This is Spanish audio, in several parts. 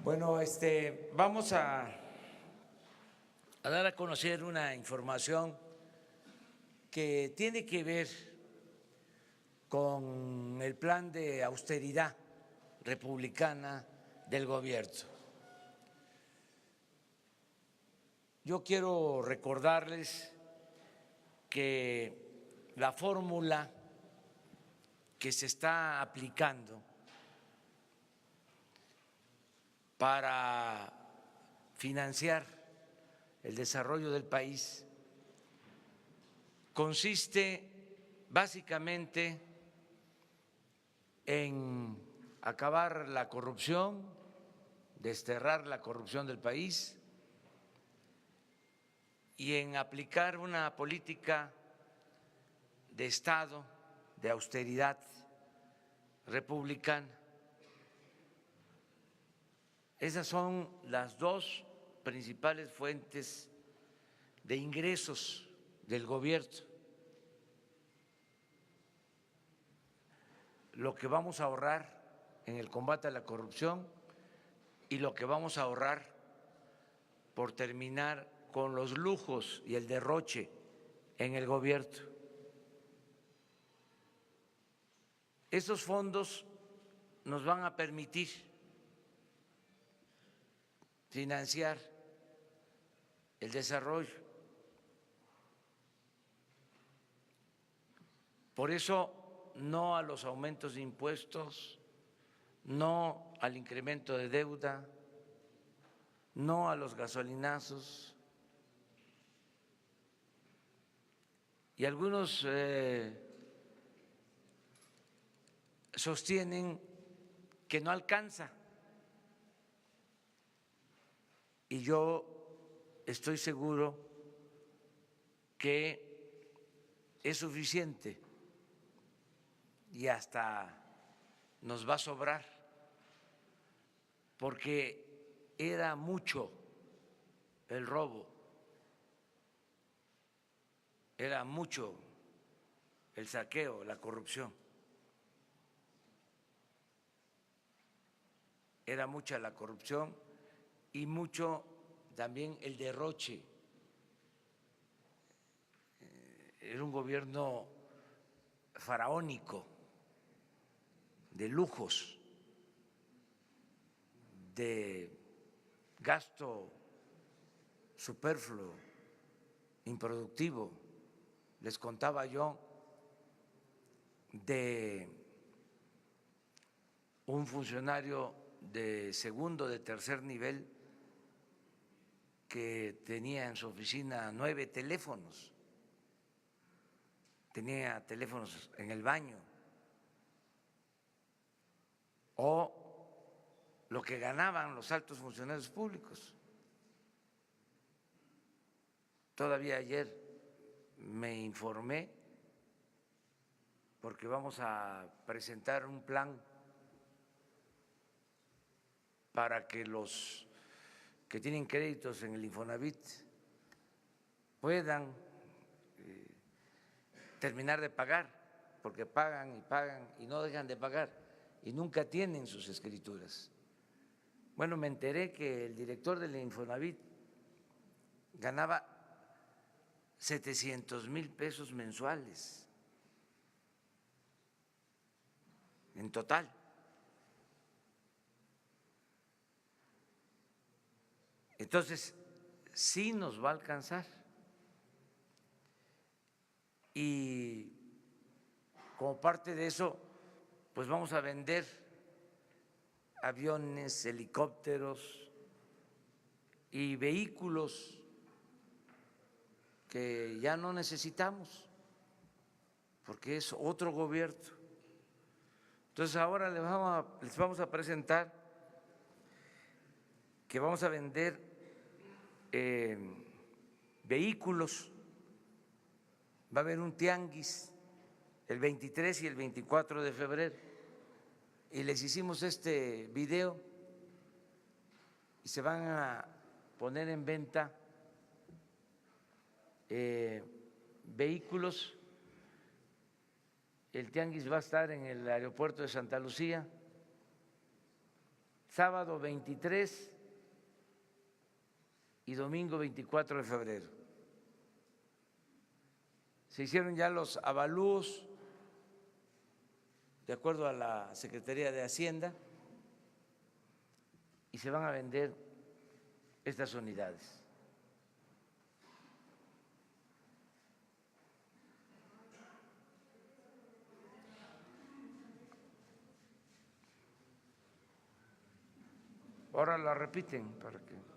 Bueno, vamos a dar a conocer una información que tiene que ver con el plan de austeridad republicana del gobierno. Yo quiero recordarles que la fórmula que se está aplicando para financiar el desarrollo del país consiste básicamente en acabar la corrupción, desterrar la corrupción del país y en aplicar una política de Estado, de austeridad republicana. Esas son las dos principales fuentes de ingresos del gobierno. Lo que vamos a ahorrar en el combate a la corrupción y lo que vamos a ahorrar por terminar con los lujos y el derroche en el gobierno. Esos fondos nos van a permitir financiar el desarrollo. Por eso, no a los aumentos de impuestos, no al incremento de deuda, no a los gasolinazos. Y algunos sostienen que no alcanza. Y yo estoy seguro que es suficiente y hasta nos va a sobrar, porque era mucho el robo, era mucho el saqueo, la corrupción, era mucha la corrupción y mucho también el derroche. Era un gobierno faraónico, de lujos, de gasto superfluo, improductivo. Les contaba yo de un funcionario de segundo, de tercer nivel, que tenía en su oficina 9 teléfonos, tenía teléfonos en el baño, o lo que ganaban los altos funcionarios públicos. Todavía ayer me informé, porque vamos a presentar un plan para que los que tienen créditos en el Infonavit puedan terminar de pagar, porque pagan y pagan y no dejan de pagar y nunca tienen sus escrituras. Bueno, me enteré que el director del Infonavit ganaba 700,000 pesos mensuales en total. Entonces, sí nos va a alcanzar. Y como parte de eso, pues vamos a vender aviones, helicópteros y vehículos que ya no necesitamos, porque es otro gobierno. Entonces ahora les vamos a presentar que vamos a vender vehículos. Va a haber un tianguis el 23 y el 24 de febrero y les hicimos este video y se van a poner en venta vehículos. El tianguis va a estar en el aeropuerto de Santa Lucía, sábado 23 y domingo 24 de febrero. Se hicieron ya los avalúos de acuerdo a la Secretaría de Hacienda y se van a vender estas unidades. Ahora la repiten para que…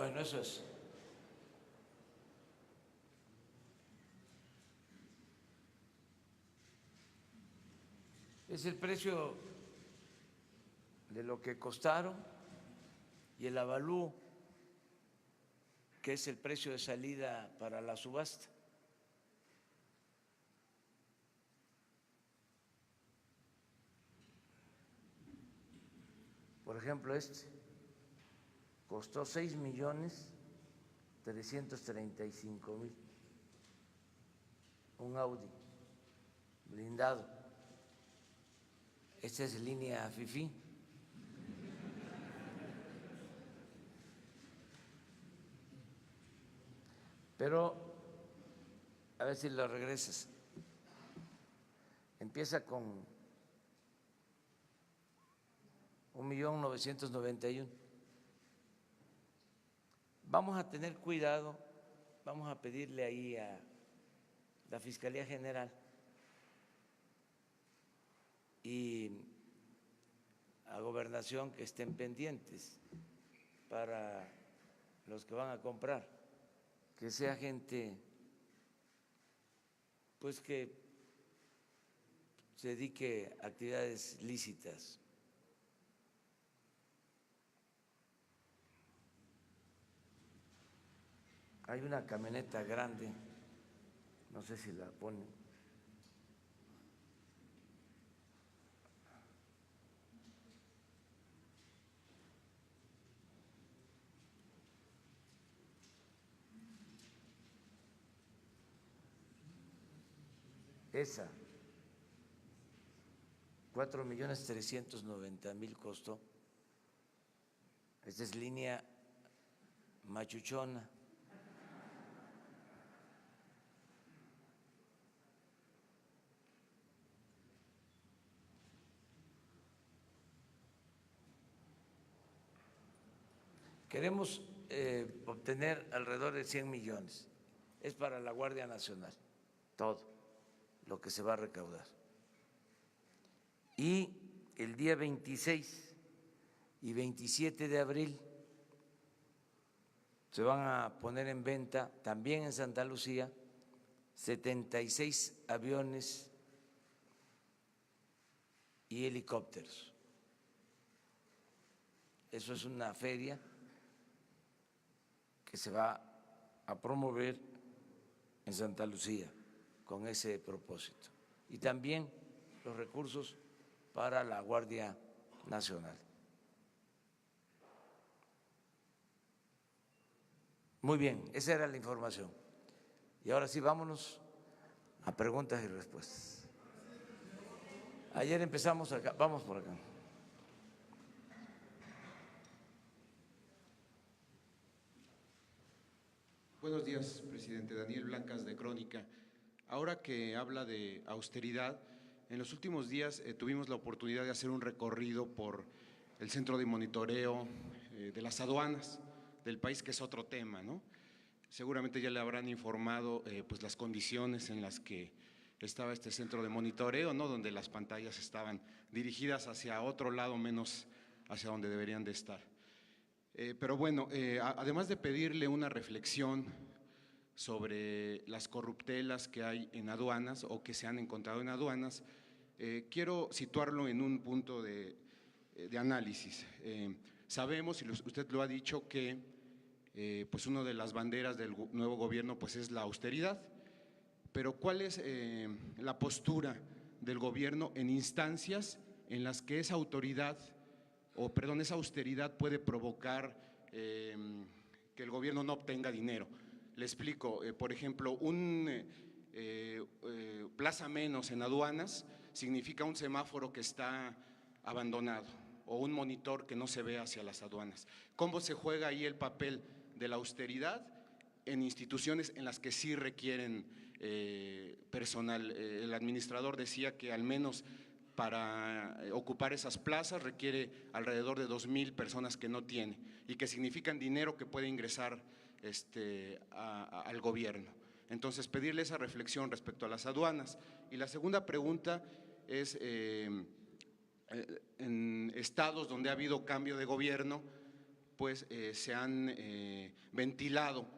Bueno, eso es. Es el precio de lo que costaron y el avalúo, que es el precio de salida para la subasta. Por ejemplo, este costó 6.335.000, un Audi blindado. Esta es línea FIFI. Pero a ver si lo regresas. Empieza con 1.991.000. Vamos a tener cuidado, vamos a pedirle ahí a la Fiscalía General y a Gobernación que estén pendientes para los que van a comprar, que sea gente pues que se dedique a actividades lícitas. Hay una camioneta grande, no sé si la ponen. Esa, 4.390.000 costó. Esta es línea machuchona. Queremos obtener alrededor de 100 millones. Es para la Guardia Nacional, todo lo que se va a recaudar. Y el día 26 y 27 de abril se van a poner en venta también en Santa Lucía 76 aviones y helicópteros. Eso es una feria que se va a promover en Santa Lucía con ese propósito. Y también los recursos para la Guardia Nacional. Muy bien, esa era la información. Y ahora sí, vámonos a preguntas y respuestas. Ayer empezamos acá, vamos por acá. Buenos días, presidente. Daniel Blancas, de Crónica. Ahora que habla de austeridad, en los últimos días tuvimos la oportunidad de hacer un recorrido por el centro de monitoreo de las aduanas del país, que es otro tema, ¿no? Seguramente ya le habrán informado pues las condiciones en las que estaba este centro de monitoreo, ¿no? Donde las pantallas estaban dirigidas hacia otro lado, menos hacia donde deberían de estar. Pero bueno, además de pedirle una reflexión sobre las corruptelas que hay en aduanas o que se han encontrado en aduanas, quiero situarlo en un punto de análisis. Sabemos, y usted lo ha dicho, que pues una de las banderas del nuevo gobierno pues es la austeridad, pero ¿cuál es la postura del gobierno en instancias en las que esa autoridad, o perdón, esa austeridad puede provocar que el gobierno no obtenga dinero? Le explico, por ejemplo, plaza menos en aduanas significa un semáforo que está abandonado o un monitor que no se ve hacia las aduanas. ¿Cómo se juega ahí el papel de la austeridad en instituciones en las que sí requieren personal? El administrador decía que al menos para ocupar esas plazas requiere alrededor de 2,000 personas que no tiene y que significan dinero que puede ingresar al gobierno. Entonces, pedirle esa reflexión respecto a las aduanas. Y la segunda pregunta es, en estados donde ha habido cambio de gobierno, pues se han ventilado,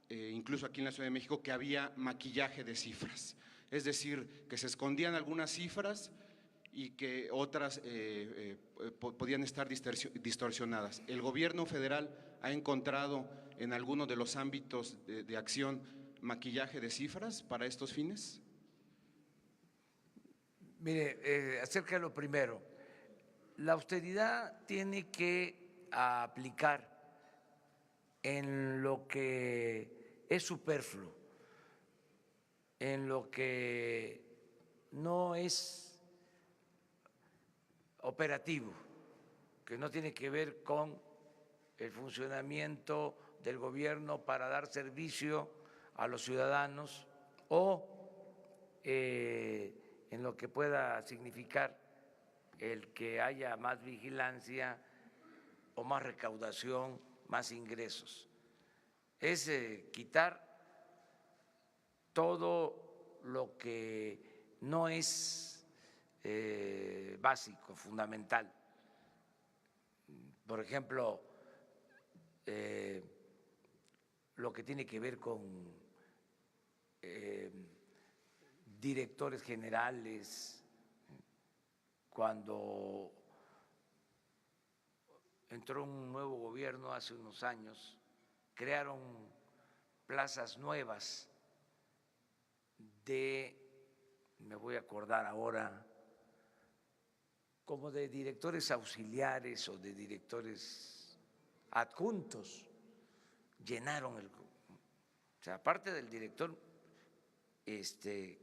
incluso aquí en la Ciudad de México, que había maquillaje de cifras. Es decir, que se escondían algunas cifras y que otras podían estar distorsionadas. ¿El gobierno federal ha encontrado en alguno de los ámbitos de acción maquillaje de cifras para estos fines? Mire, acerca de lo primero, la austeridad tiene que aplicar en lo que es superfluo, en lo que no es operativo, que no tiene que ver con el funcionamiento del gobierno para dar servicio a los ciudadanos o en lo que pueda significar el que haya más vigilancia o más recaudación, más ingresos. Es quitar todo lo que no es básico, fundamental. Por ejemplo, lo que tiene que ver con directores generales. Cuando entró un nuevo gobierno hace unos años, crearon plazas nuevas me voy a acordar ahora, como de directores auxiliares o de directores adjuntos, llenaron o sea, aparte del director,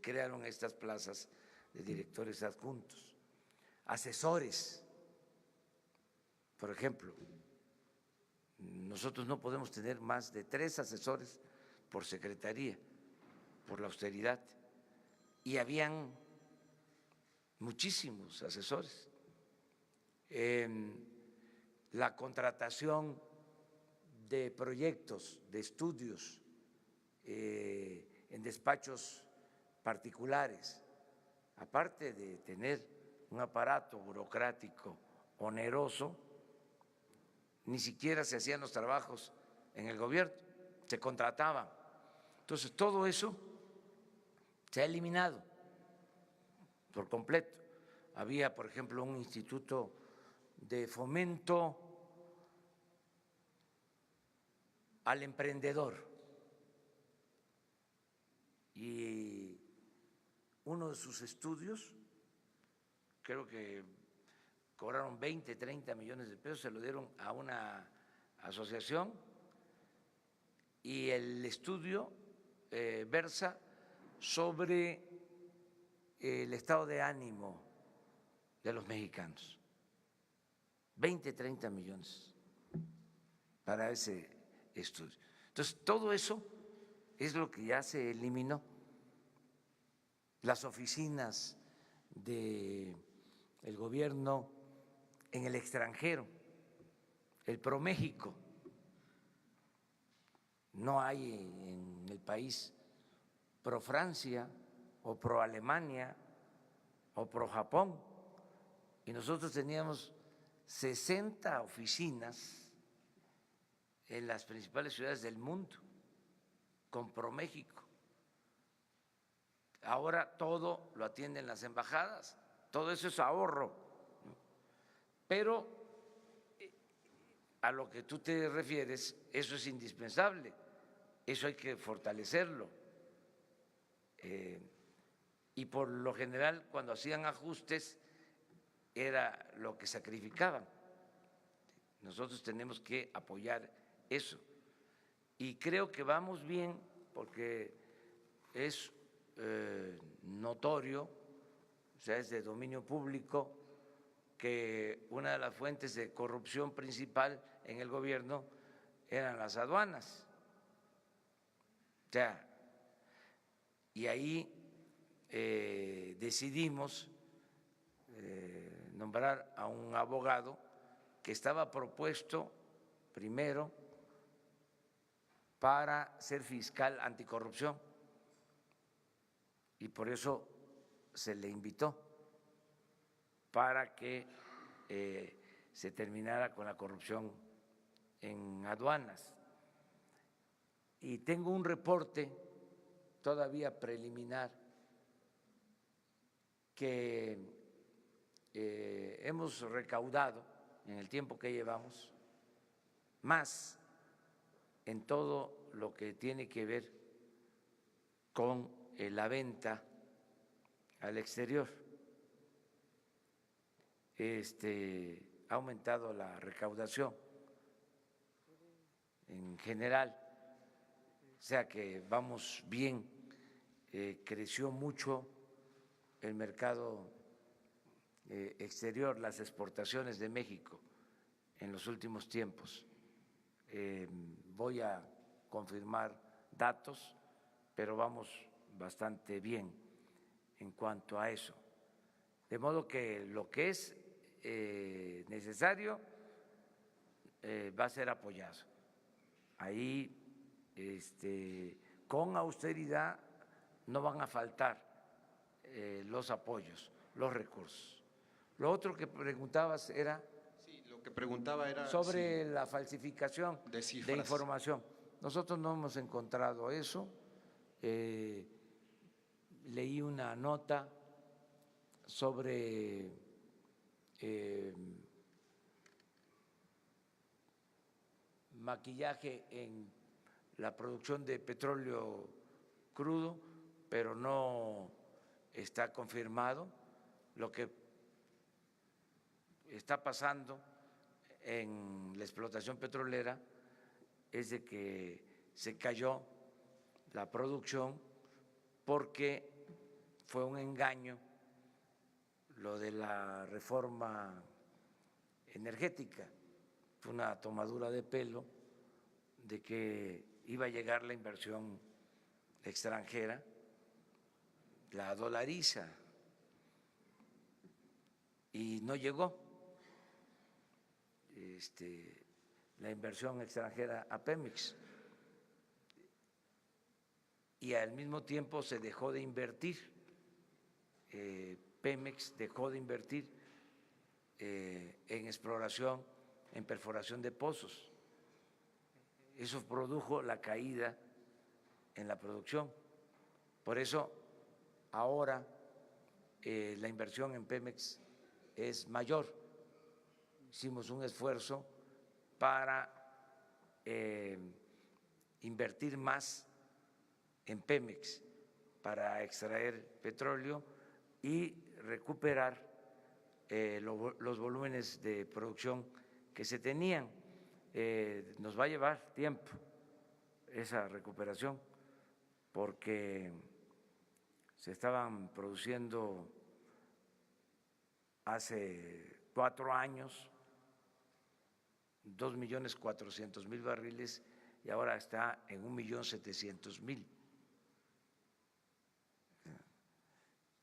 crearon estas plazas de directores adjuntos, asesores. Por ejemplo, nosotros no podemos tener más de 3 asesores por secretaría, por la austeridad, y habían muchísimos asesores. La contratación de proyectos, de estudios en despachos particulares, aparte de tener un aparato burocrático oneroso, ni siquiera se hacían los trabajos en el gobierno, se contrataban. Entonces, todo eso se ha eliminado por completo. Había, por ejemplo, un instituto de fomento al emprendedor y uno de sus estudios, creo que cobraron 20, 30 millones de pesos, se lo dieron a una asociación y el estudio versa sobre el estado de ánimo de los mexicanos. 20, 30 millones para ese estudio. Entonces, todo eso es lo que ya se eliminó. Las oficinas del gobierno en el extranjero, el ProMéxico, no hay en el país pro Francia o pro Alemania o pro Japón, y nosotros teníamos 60 oficinas en las principales ciudades del mundo con ProMéxico. Ahora todo lo atienden las embajadas, todo eso es ahorro, ¿no? Pero a lo que tú te refieres, eso es indispensable, eso hay que fortalecerlo. Y por lo general, cuando hacían ajustes, era lo que sacrificaban. Nosotros tenemos que apoyar eso. Y creo que vamos bien porque es notorio, o sea, es de dominio público, que una de las fuentes de corrupción principal en el gobierno eran las aduanas. O sea, y ahí decidimos nombrar a un abogado que estaba propuesto primero para ser fiscal anticorrupción, y por eso se le invitó para que se terminara con la corrupción en aduanas. Y tengo un reporte todavía preliminar que hemos recaudado en el tiempo que llevamos más en todo lo que tiene que ver con la venta al exterior. Ha aumentado la recaudación en general, o sea que vamos bien, creció mucho el mercado exterior, las exportaciones de México en los últimos tiempos. Voy a confirmar datos, pero vamos bastante bien en cuanto a eso. De modo que lo que es necesario va a ser apoyado. Ahí, con austeridad, no van a faltar los apoyos, los recursos. Lo otro que preguntabas era… Sí, lo que preguntaba era sobre la falsificación de información. Nosotros no hemos encontrado eso. Leí una nota sobre maquillaje en la producción de petróleo crudo, pero no está confirmado. Lo que está pasando en la explotación petrolera es de que se cayó la producción porque fue un engaño lo de la reforma energética, fue una tomadura de pelo de que iba a llegar la inversión extranjera, la dolariza, y no llegó la inversión extranjera a Pemex, y al mismo tiempo se dejó de invertir, Pemex dejó de invertir en exploración, en perforación de pozos. Eso produjo la caída en la producción. Por eso ahora la inversión en Pemex es mayor. Hicimos un esfuerzo para invertir más en Pemex para extraer petróleo y recuperar los volúmenes de producción que se tenían. Nos va a llevar tiempo esa recuperación porque se estaban produciendo hace 4 años 2.400.000 barriles y ahora está en 1.700.000.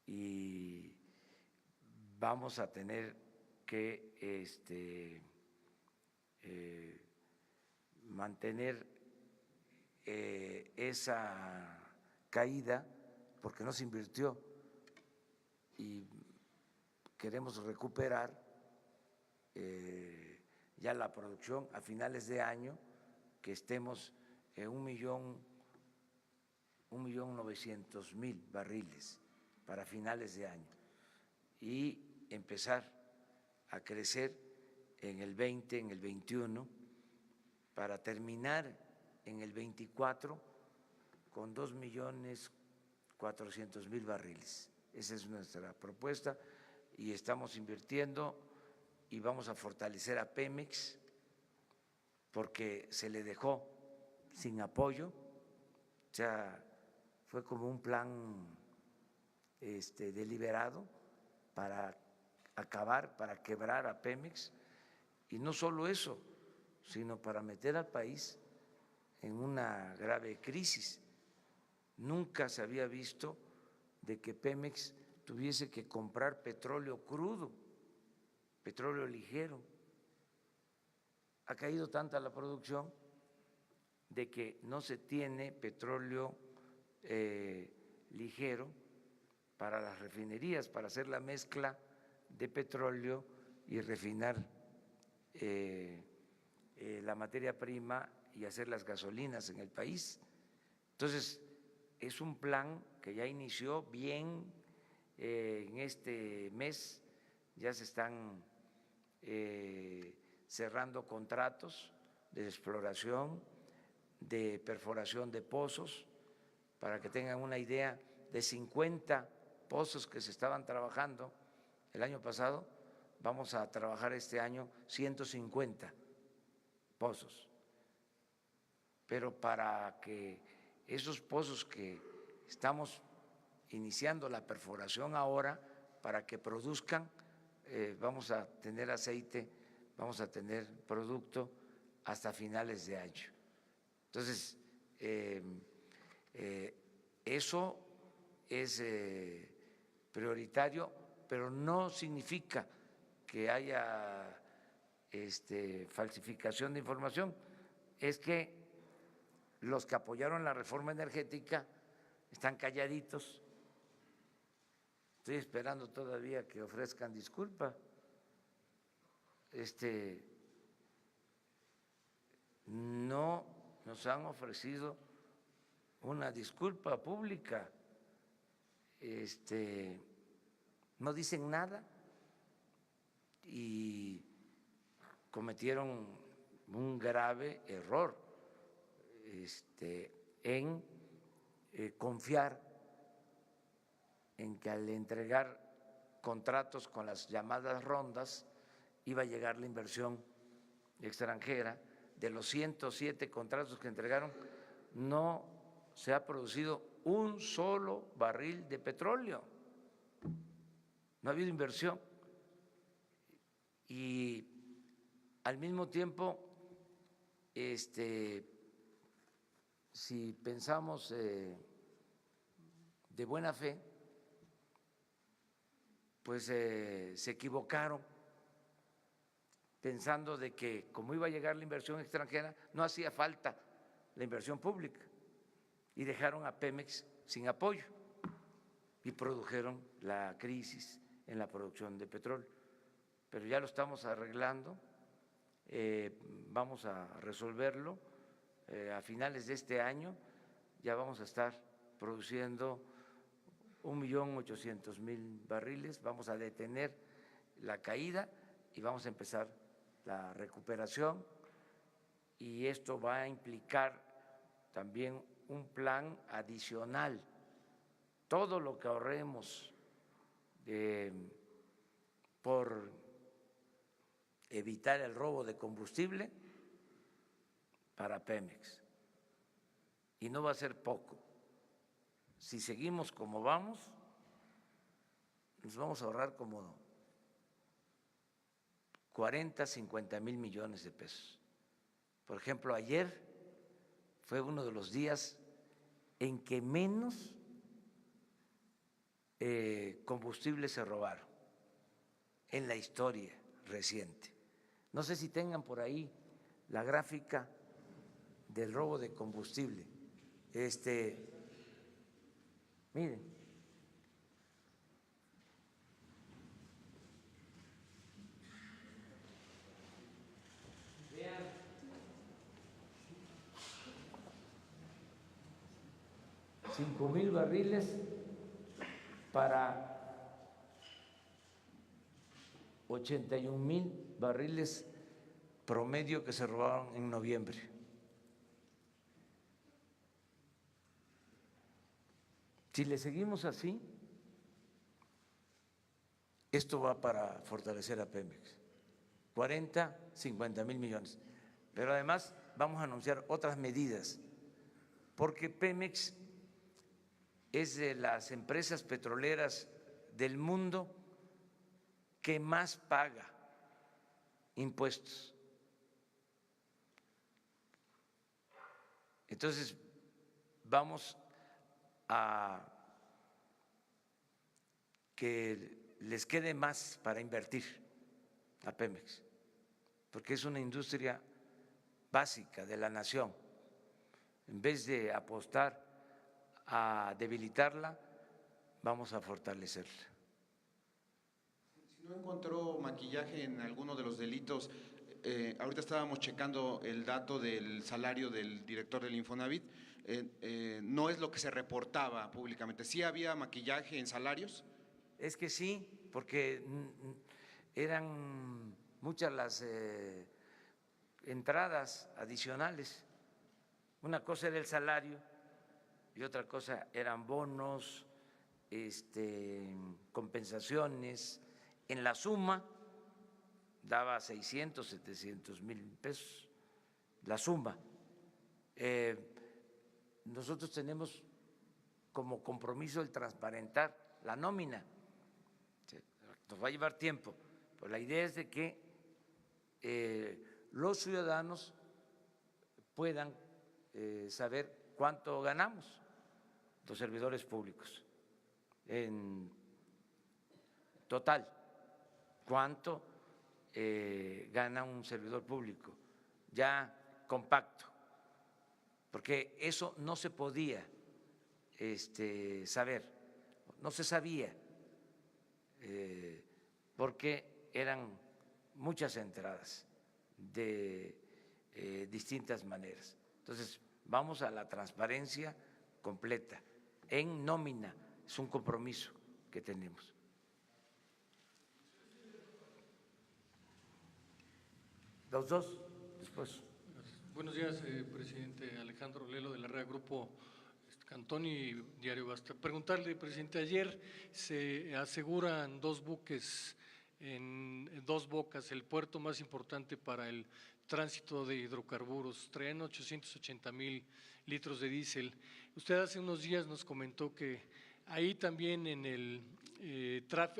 Y vamos a tener que mantener esa caída porque no se invirtió y queremos recuperar ya la producción a finales de año, que estemos en 1.900.000 barriles para finales de año y empezar a crecer en el 20, en el 21, para terminar en el 24 con 2.400.000 barriles. Esa es nuestra propuesta y estamos invirtiendo y vamos a fortalecer a Pemex porque se le dejó sin apoyo, o sea, fue como un plan deliberado para acabar, para quebrar a Pemex, y no solo eso, sino para meter al país en una grave crisis. Nunca se había visto de que Pemex tuviese que comprar petróleo crudo, petróleo ligero. Ha caído tanta la producción de que no se tiene petróleo ligero para las refinerías, para hacer la mezcla de petróleo y refinar la materia prima y hacer las gasolinas en el país. Entonces, es un plan que ya inició bien en este mes, ya se están cerrando contratos de exploración, de perforación de pozos, para que tengan una idea, de 50 pozos que se estaban trabajando el año pasado, vamos a trabajar este año 150 pozos. Pero para que esos pozos que estamos iniciando la perforación ahora, para que produzcan, vamos a tener aceite, vamos a tener producto hasta finales de año. Entonces, eso es prioritario, pero no significa que haya falsificación de información. Es que los que apoyaron la reforma energética están calladitos. Estoy esperando todavía que ofrezcan disculpa. No nos han ofrecido una disculpa pública, no dicen nada y cometieron un grave error en confiar en que al entregar contratos con las llamadas rondas iba a llegar la inversión extranjera. De los 107 contratos que entregaron, no se ha producido un solo barril de petróleo, no ha habido inversión. Y al mismo tiempo, si pensamos de buena fe, pues se equivocaron pensando de que como iba a llegar la inversión extranjera, no hacía falta la inversión pública y dejaron a Pemex sin apoyo y produjeron la crisis en la producción de petróleo. Pero ya lo estamos arreglando, vamos a resolverlo. A finales de este año ya vamos a estar produciendo 1.800.000 barriles, vamos a detener la caída y vamos a empezar la recuperación, y esto va a implicar también un plan adicional. Todo lo que ahorremos por evitar el robo de combustible para Pemex. Y no va a ser poco. Si seguimos como vamos, nos vamos a ahorrar como 40, 50 mil millones de pesos. Por ejemplo, ayer fue uno de los días en que menos combustible se robaron en la historia reciente. No sé si tengan por ahí la gráfica del robo de combustible. Miren, vean, 5,000 barriles para 81,000 barriles promedio que se robaron en noviembre. Si le seguimos así, esto va para fortalecer a Pemex, 40, 50 mil millones. Pero además vamos a anunciar otras medidas, porque Pemex es de las empresas petroleras del mundo que más paga impuestos. Entonces, vamos a que les quede más para invertir a Pemex, porque es una industria básica de la nación. En vez de apostar a debilitarla, vamos a fortalecerla. Si no encontró maquillaje en alguno de los delitos, ahorita estábamos checando el dato del salario del director del Infonavit, no es lo que se reportaba públicamente. ¿Sí había maquillaje en salarios? Es que sí, porque eran muchas las entradas adicionales. Una cosa era el salario y otra cosa eran bonos, compensaciones. En la suma daba 600, 700 mil pesos, la suma. Nosotros tenemos como compromiso el transparentar la nómina. Nos va a llevar tiempo, pero la idea es de que los ciudadanos puedan saber cuánto ganamos los servidores públicos en total, cuánto gana un servidor público ya compacto, porque eso no se podía saber, no se sabía, porque eran muchas entradas de distintas maneras. Entonces, vamos a la transparencia completa en nómina, es un compromiso que tenemos. Los dos, después. Buenos días, presidente Alejandro Lelo de la Red Grupo Cantón y Diario Basta. Preguntarle, presidente, ayer se aseguran dos buques en Dos Bocas, el puerto más importante para el tránsito de hidrocarburos, traen 880,000 litros de diésel. Usted hace unos días nos comentó que ahí también en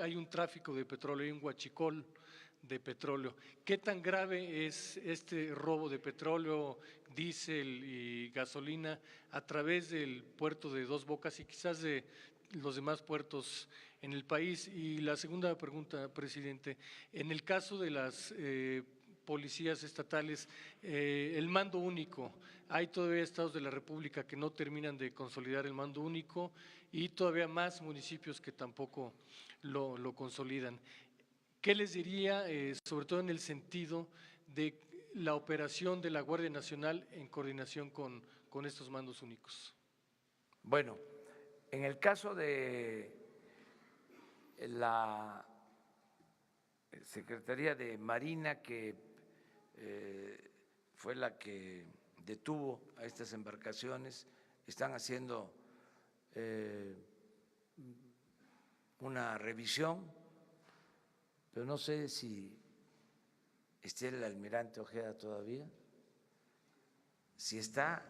hay un tráfico de petróleo, hay un huachicol de petróleo. ¿Qué tan grave es este robo de petróleo, diésel y gasolina a través del puerto de Dos Bocas y quizás de los demás puertos en el país? Y la segunda pregunta, presidente, en el caso de las policías estatales, el mando único, hay todavía estados de la República que no terminan de consolidar el mando único y todavía más municipios que tampoco lo consolidan. ¿Qué les diría, sobre todo en el sentido de la operación de la Guardia Nacional en coordinación con estos mandos únicos? Bueno, en el caso de la Secretaría de Marina, que fue la que detuvo a estas embarcaciones, están haciendo una revisión pero no sé si esté el almirante Ojeda todavía. Si está,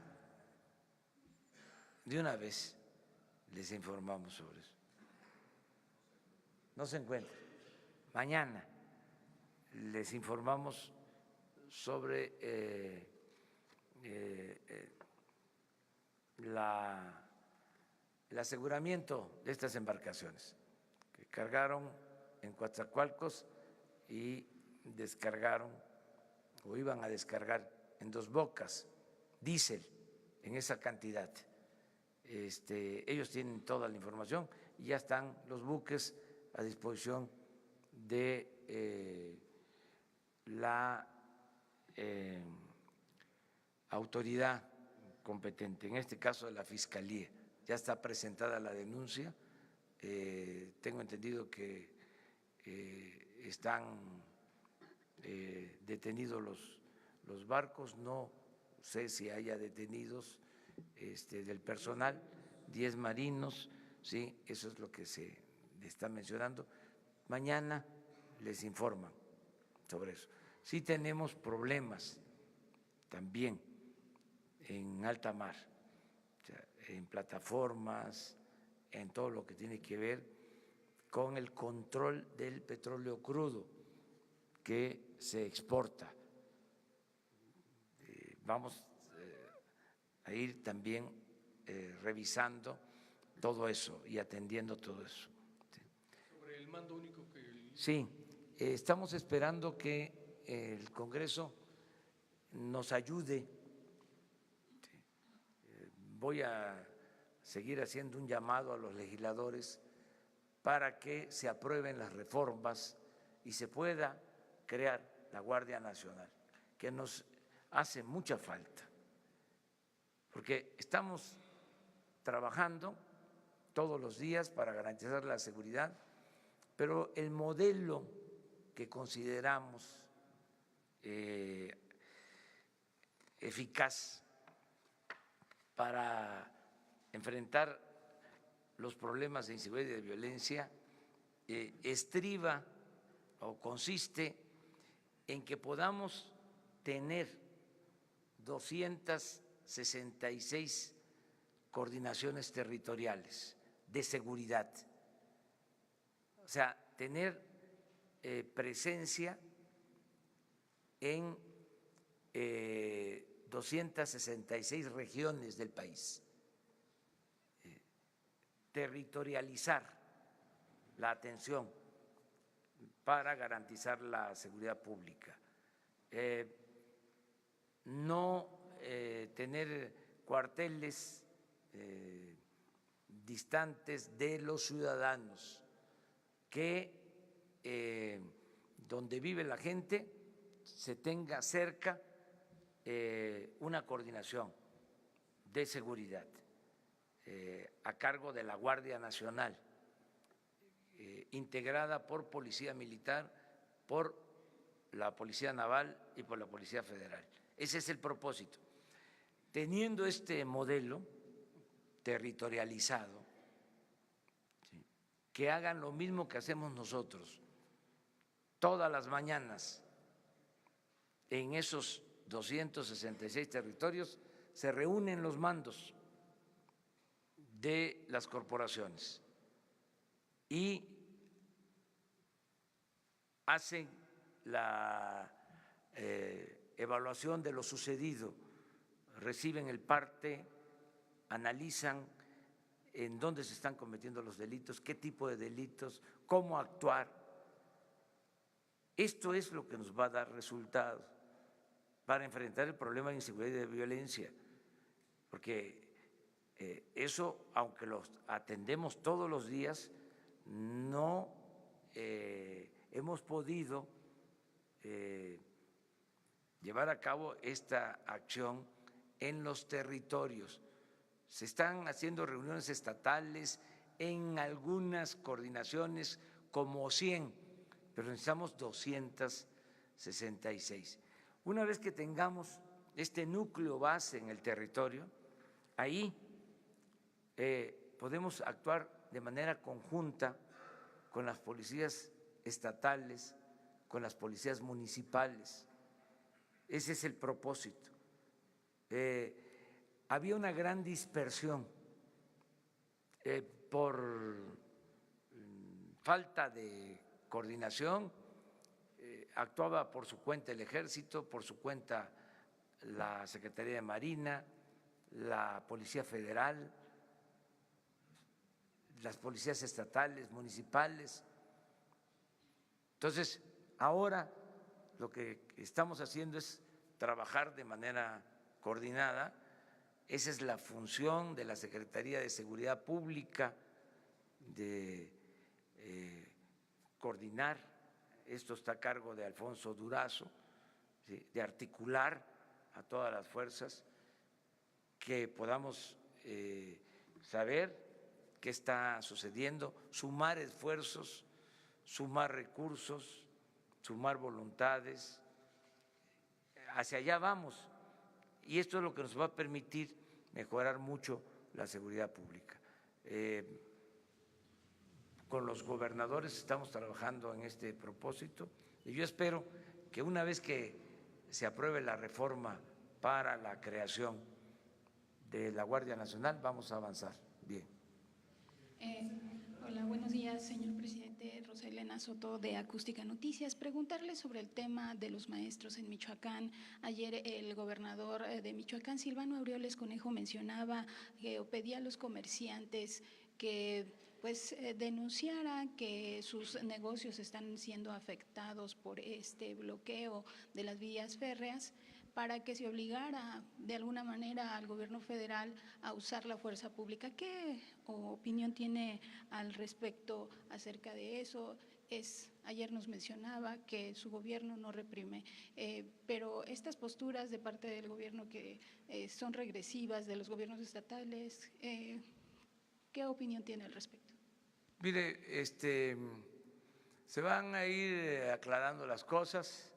de una vez les informamos sobre eso. No se encuentra. Mañana les informamos sobre el aseguramiento de estas embarcaciones que cargaron en Coatzacoalcos y descargaron o iban a descargar en Dos Bocas diésel en esa cantidad. Ellos tienen toda la información y ya están los buques a disposición de la autoridad competente, en este caso de la Fiscalía. Ya está presentada la denuncia, tengo entendido que están detenidos los barcos, no sé si haya detenidos del personal, 10 marinos, sí, eso es lo que se está mencionando. Mañana les informan sobre eso. Sí tenemos problemas también en alta mar, o sea, en plataformas, en todo lo que tiene que ver con el control del petróleo crudo que se exporta. Vamos a ir también revisando todo eso y atendiendo todo eso. Sobre el mando único que… Sí, estamos esperando que el Congreso nos ayude. Voy a seguir haciendo un llamado a los legisladores para que se aprueben las reformas y se pueda crear la Guardia Nacional, que nos hace mucha falta, porque estamos trabajando todos los días para garantizar la seguridad, pero el modelo que consideramos eficaz para enfrentar los problemas de inseguridad y de violencia estriba o consiste en que podamos tener 266 coordinaciones territoriales de seguridad, o sea, tener presencia en 266 regiones del país, territorializar la atención para garantizar la seguridad pública, no tener cuarteles distantes de los ciudadanos, que donde vive la gente se tenga cerca una coordinación de seguridad a cargo de la Guardia Nacional, integrada por Policía Militar, por la Policía Naval y por la Policía Federal. Ese es el propósito. Teniendo este modelo territorializado, ¿sí?, que hagan lo mismo que hacemos nosotros todas las mañanas en esos 266 territorios, se reúnen los mandos de las corporaciones y hacen la evaluación de lo sucedido, reciben el parte, analizan en dónde se están cometiendo los delitos, qué tipo de delitos, cómo actuar. Esto es lo que nos va a dar resultados para enfrentar el problema de inseguridad y de violencia, porque eso, aunque los atendemos todos los días, no hemos podido llevar a cabo esta acción en los territorios. Se están haciendo reuniones estatales en algunas coordinaciones como 100, pero necesitamos 266. Una vez que tengamos este núcleo base en el territorio, ahí podemos actuar de manera conjunta con las policías estatales, con las policías municipales. Ese es el propósito. Había una gran dispersión por falta de coordinación. Actuaba por su cuenta el Ejército, por su cuenta la Secretaría de Marina, la Policía Federal, las policías estatales, municipales. Entonces, ahora lo que estamos haciendo es trabajar de manera coordinada. Esa es la función de la Secretaría de Seguridad Pública, de coordinar. Esto está a cargo de Alfonso Durazo, ¿sí?, de articular a todas las fuerzas, que podamos saber qué está sucediendo, sumar esfuerzos, sumar recursos, sumar voluntades. Hacia allá vamos, y esto es lo que nos va a permitir mejorar mucho la seguridad pública. Con los gobernadores estamos trabajando en este propósito, y yo espero que una vez que se apruebe la reforma para la creación de la Guardia Nacional, vamos a avanzar bien. Hola, buenos días, señor presidente. Rosa Elena Soto, de Acústica Noticias. Preguntarle sobre el tema de los maestros en Michoacán. Ayer el gobernador de Michoacán, Silvano Aureoles Conejo, mencionaba o pedía a los comerciantes que denunciaran que sus negocios están siendo afectados por este bloqueo de las vías férreas, para que se obligara de alguna manera al gobierno federal a usar la fuerza pública. ¿Qué opinión tiene al respecto acerca de eso? Ayer nos mencionaba que su gobierno no reprime, pero estas posturas de parte del gobierno que son regresivas, de los gobiernos estatales, ¿qué opinión tiene al respecto? Mire, se van a ir aclarando las cosas.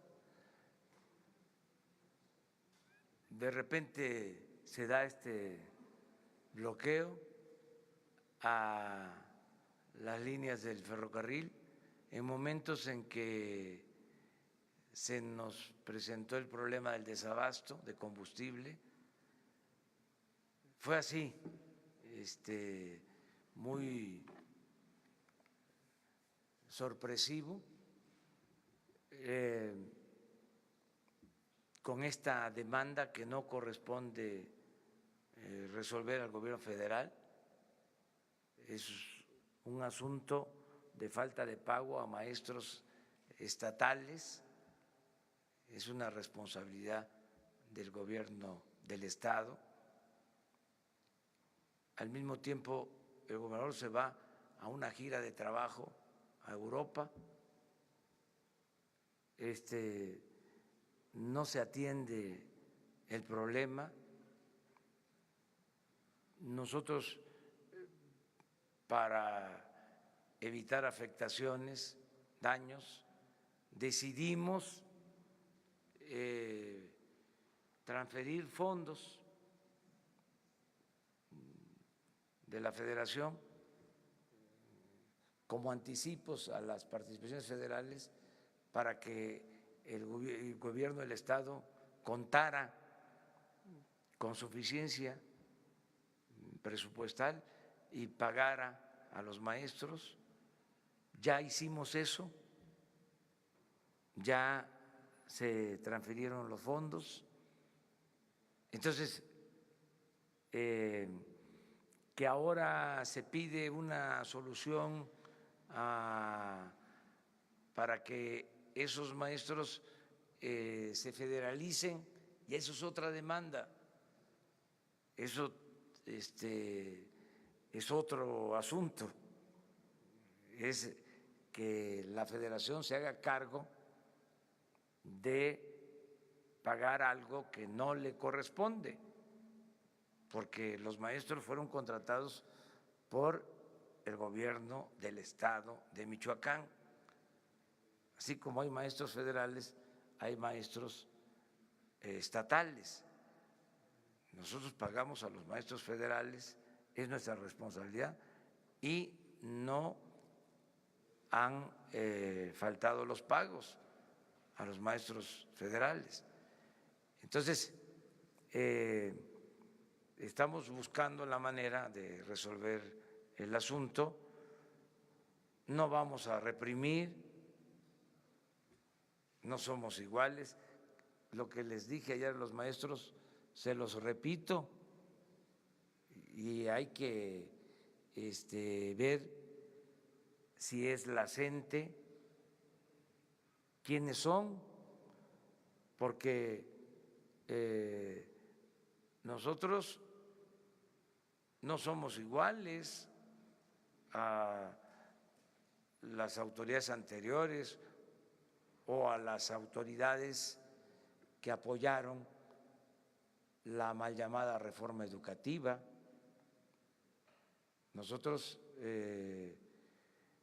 De repente se da este bloqueo a las líneas del ferrocarril en momentos en que se nos presentó el problema del desabasto de combustible. Fue así, muy sorpresivo, con esta demanda que no corresponde resolver al gobierno federal. Es un asunto de falta de pago a maestros estatales, es una responsabilidad del gobierno del Estado. Al mismo tiempo, el gobernador se va a una gira de trabajo a Europa. No se atiende el problema. Nosotros, para evitar afectaciones, daños, decidimos transferir fondos de la Federación como anticipos a las participaciones federales, para que el gobierno del Estado contara con suficiencia presupuestal y pagara a los maestros. Ya hicimos eso, ya se transfirieron los fondos. Entonces, que ahora se pide una solución para que esos maestros se federalicen, y eso es otra demanda. Eso es otro asunto, es que la federación se haga cargo de pagar algo que no le corresponde, porque los maestros fueron contratados por el gobierno del Estado de Michoacán. Así como hay maestros federales, hay maestros estatales. Nosotros pagamos a los maestros federales, es nuestra responsabilidad, y no han faltado los pagos a los maestros federales. Entonces, estamos buscando la manera de resolver el asunto. No vamos a reprimir, no somos iguales. Lo que les dije ayer a los maestros, se los repito, y hay que ver si es la gente, quiénes son, porque nosotros no somos iguales a las autoridades anteriores o a las autoridades que apoyaron la mal llamada reforma educativa. Nosotros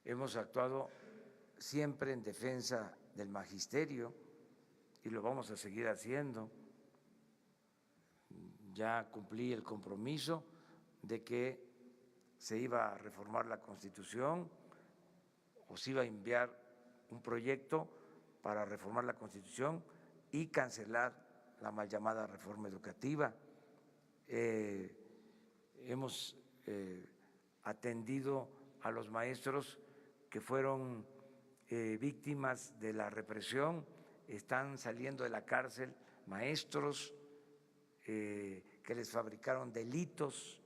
hemos actuado siempre en defensa del magisterio y lo vamos a seguir haciendo. Ya cumplí el compromiso de que se iba a reformar la Constitución o se iba a enviar un proyecto para reformar la Constitución y cancelar la mal llamada reforma educativa. Hemos atendido a los maestros que fueron víctimas de la represión, están saliendo de la cárcel maestros que les fabricaron delitos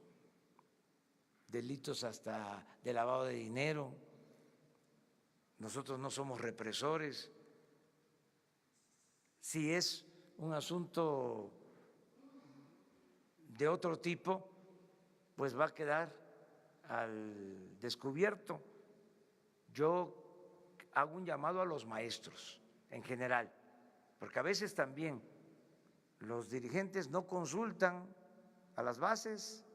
hasta de lavado de dinero. Nosotros no somos represores. Si es un asunto de otro tipo, pues va a quedar al descubierto. Yo hago un llamado a los maestros en general, porque a veces también los dirigentes no consultan a las bases.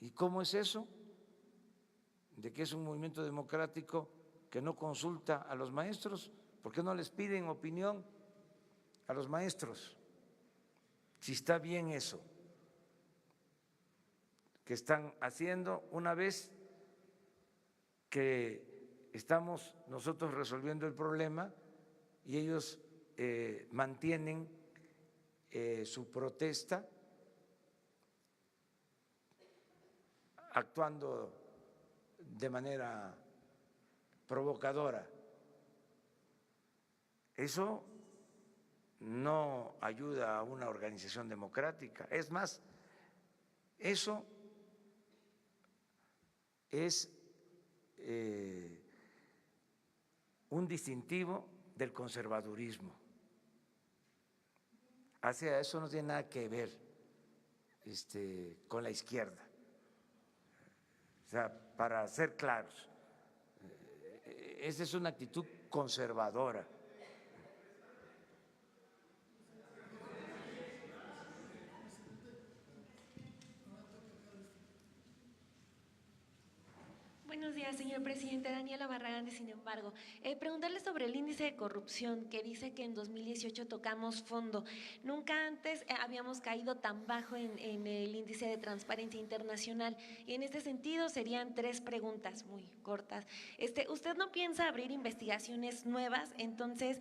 ¿Y cómo es eso? De que es un movimiento democrático que no consulta a los maestros. ¿Por qué no les piden opinión a los maestros? Si está bien eso que están haciendo, una vez que estamos nosotros resolviendo el problema y ellos mantienen su protesta actuando de manera provocadora. Eso no ayuda a una organización democrática. Es más, eso es un distintivo del conservadurismo. Hacia eso no tiene nada que ver con la izquierda. O sea, para ser claros, esa es una actitud conservadora. Buenos días, señor presidente. Daniela Barragán, de Sin embargo. Preguntarle sobre el índice de corrupción, que dice que en 2018 tocamos fondo. Nunca antes habíamos caído tan bajo en el índice de transparencia internacional. Y en este sentido serían 3 preguntas muy cortas. ¿Usted no piensa abrir investigaciones nuevas? Entonces,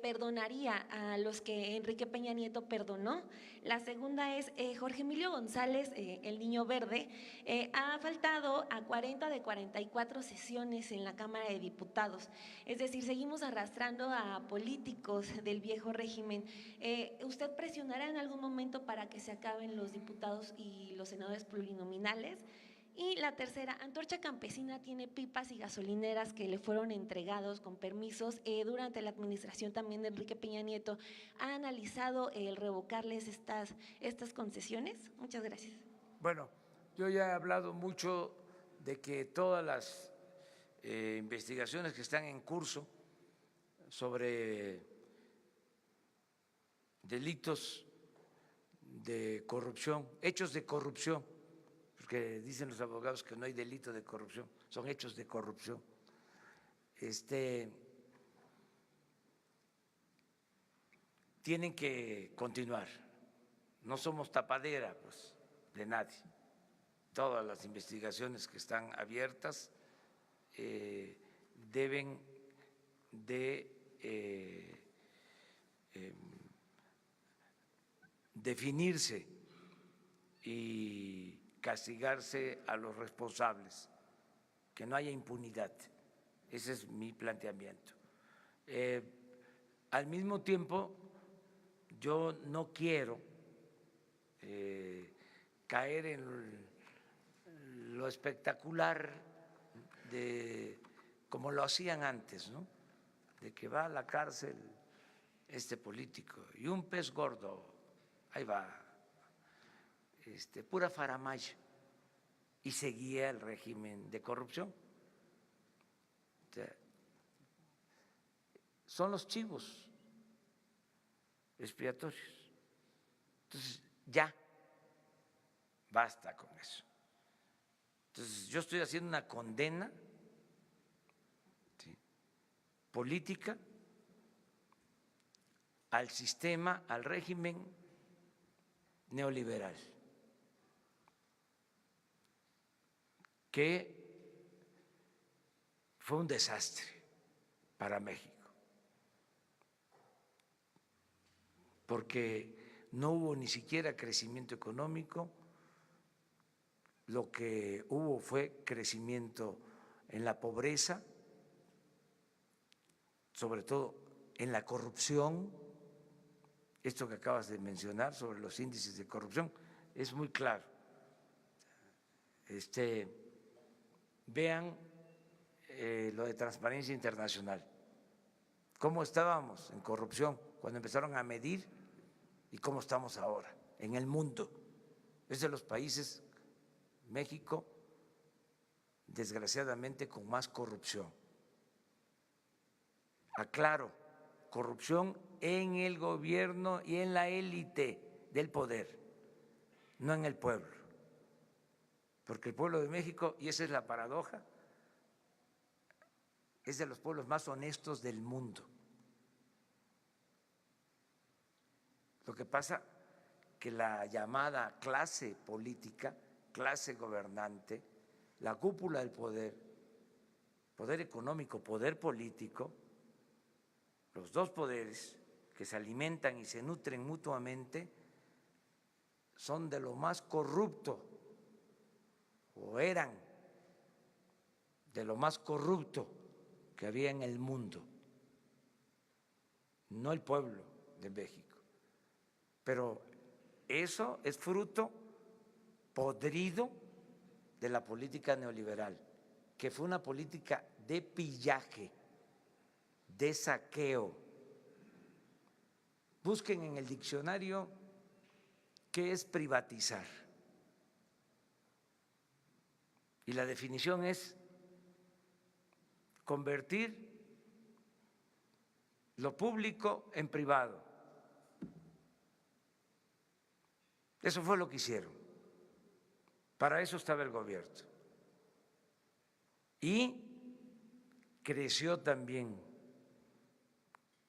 ¿perdonaría a los que Enrique Peña Nieto perdonó? La segunda es, Jorge Emilio González, el Niño Verde, ha faltado a 40 de 44 sesiones en la Cámara de Diputados. Es decir, seguimos arrastrando a políticos del viejo régimen. ¿Usted presionará en algún momento para que se acaben los diputados y los senadores plurinominales? Y la tercera, Antorcha Campesina tiene pipas y gasolineras que le fueron entregados con permisos durante la administración también de Enrique Peña Nieto. ¿Ha analizado el revocarles estas concesiones? Muchas gracias. Bueno, yo ya he hablado mucho de que todas las investigaciones que están en curso sobre delitos de corrupción, hechos de corrupción, porque dicen los abogados que no hay delito de corrupción, son hechos de corrupción. Tienen que continuar. No somos tapadera, pues, de nadie. Todas las investigaciones que están abiertas deben de definirse y castigarse a los responsables, que no haya impunidad. Ese es mi planteamiento. Al mismo tiempo, yo no quiero caer en lo espectacular de como lo hacían antes, ¿no? De que va a la cárcel este político y un pez gordo, ahí va, pura faramaya, y seguía el régimen de corrupción. O sea, son los chivos expiatorios. Entonces, ya, basta con eso. Entonces, yo estoy haciendo una condena, ¿sí?, política al sistema, al régimen neoliberal, que fue un desastre para México, porque no hubo ni siquiera crecimiento económico, lo que hubo fue crecimiento en la pobreza, sobre todo en la corrupción. Esto que acabas de mencionar sobre los índices de corrupción es muy claro. Vean lo de Transparencia Internacional, cómo estábamos en corrupción cuando empezaron a medir y cómo estamos ahora en el mundo. Es de los países, México, desgraciadamente, con más corrupción. Aclaro, corrupción en el gobierno y en la élite del poder, no en el pueblo. Porque el pueblo de México, y esa es la paradoja, es de los pueblos más honestos del mundo. Lo que pasa que la llamada clase política, clase gobernante, la cúpula del poder, poder económico, poder político, los dos poderes que se alimentan y se nutren mutuamente, son de lo más corrupto, o eran de lo más corrupto que había en el mundo, no el pueblo de México. Pero eso es fruto podrido de la política neoliberal, que fue una política de pillaje, de saqueo. Busquen en el diccionario qué es privatizar. Y la definición es convertir lo público en privado. Eso fue lo que hicieron. Para eso estaba el gobierno. Y creció también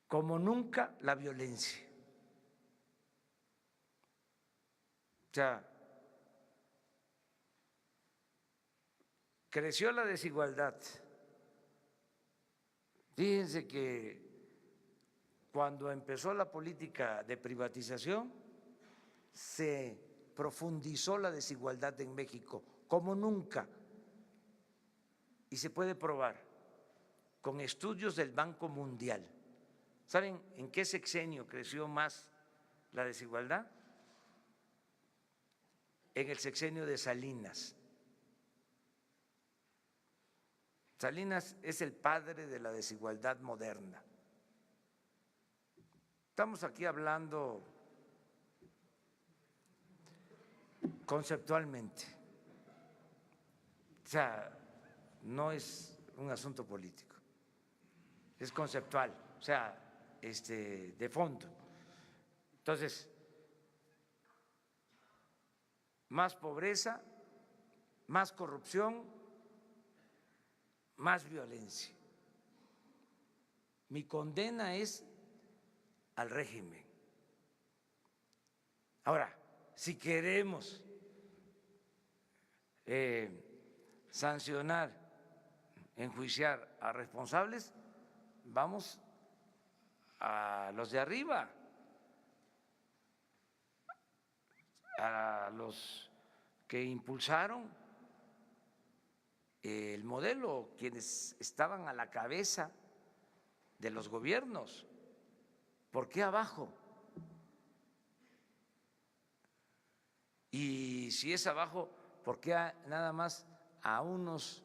como nunca la violencia. O sea, creció la desigualdad. Fíjense que cuando empezó la política de privatización, se profundizó la desigualdad en México como nunca. Y se puede probar con estudios del Banco Mundial. ¿Saben en qué sexenio creció más la desigualdad? En el sexenio de Salinas. Salinas es el padre de la desigualdad moderna. Estamos aquí hablando conceptualmente, o sea, no es un asunto político, es conceptual, o sea, de fondo. Entonces, más pobreza, más corrupción, más violencia. Mi condena es al régimen. Ahora, si queremos sancionar enjuiciar a responsables, vamos a los de arriba, a los que impulsaron el modelo, quienes estaban a la cabeza de los gobiernos. ¿Por qué abajo? Y si es abajo, ¿por qué nada más a unos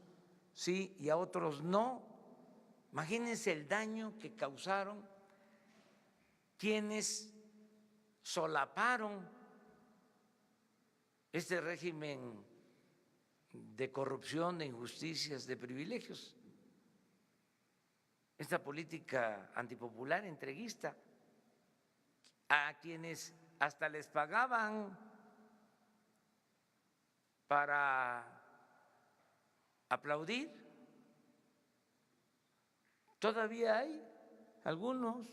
sí y a otros no? Imagínense el daño que causaron quienes solaparon este régimen de corrupción, de injusticias, de privilegios, esta política antipopular, entreguista, a quienes hasta les pagaban para aplaudir. Todavía hay algunos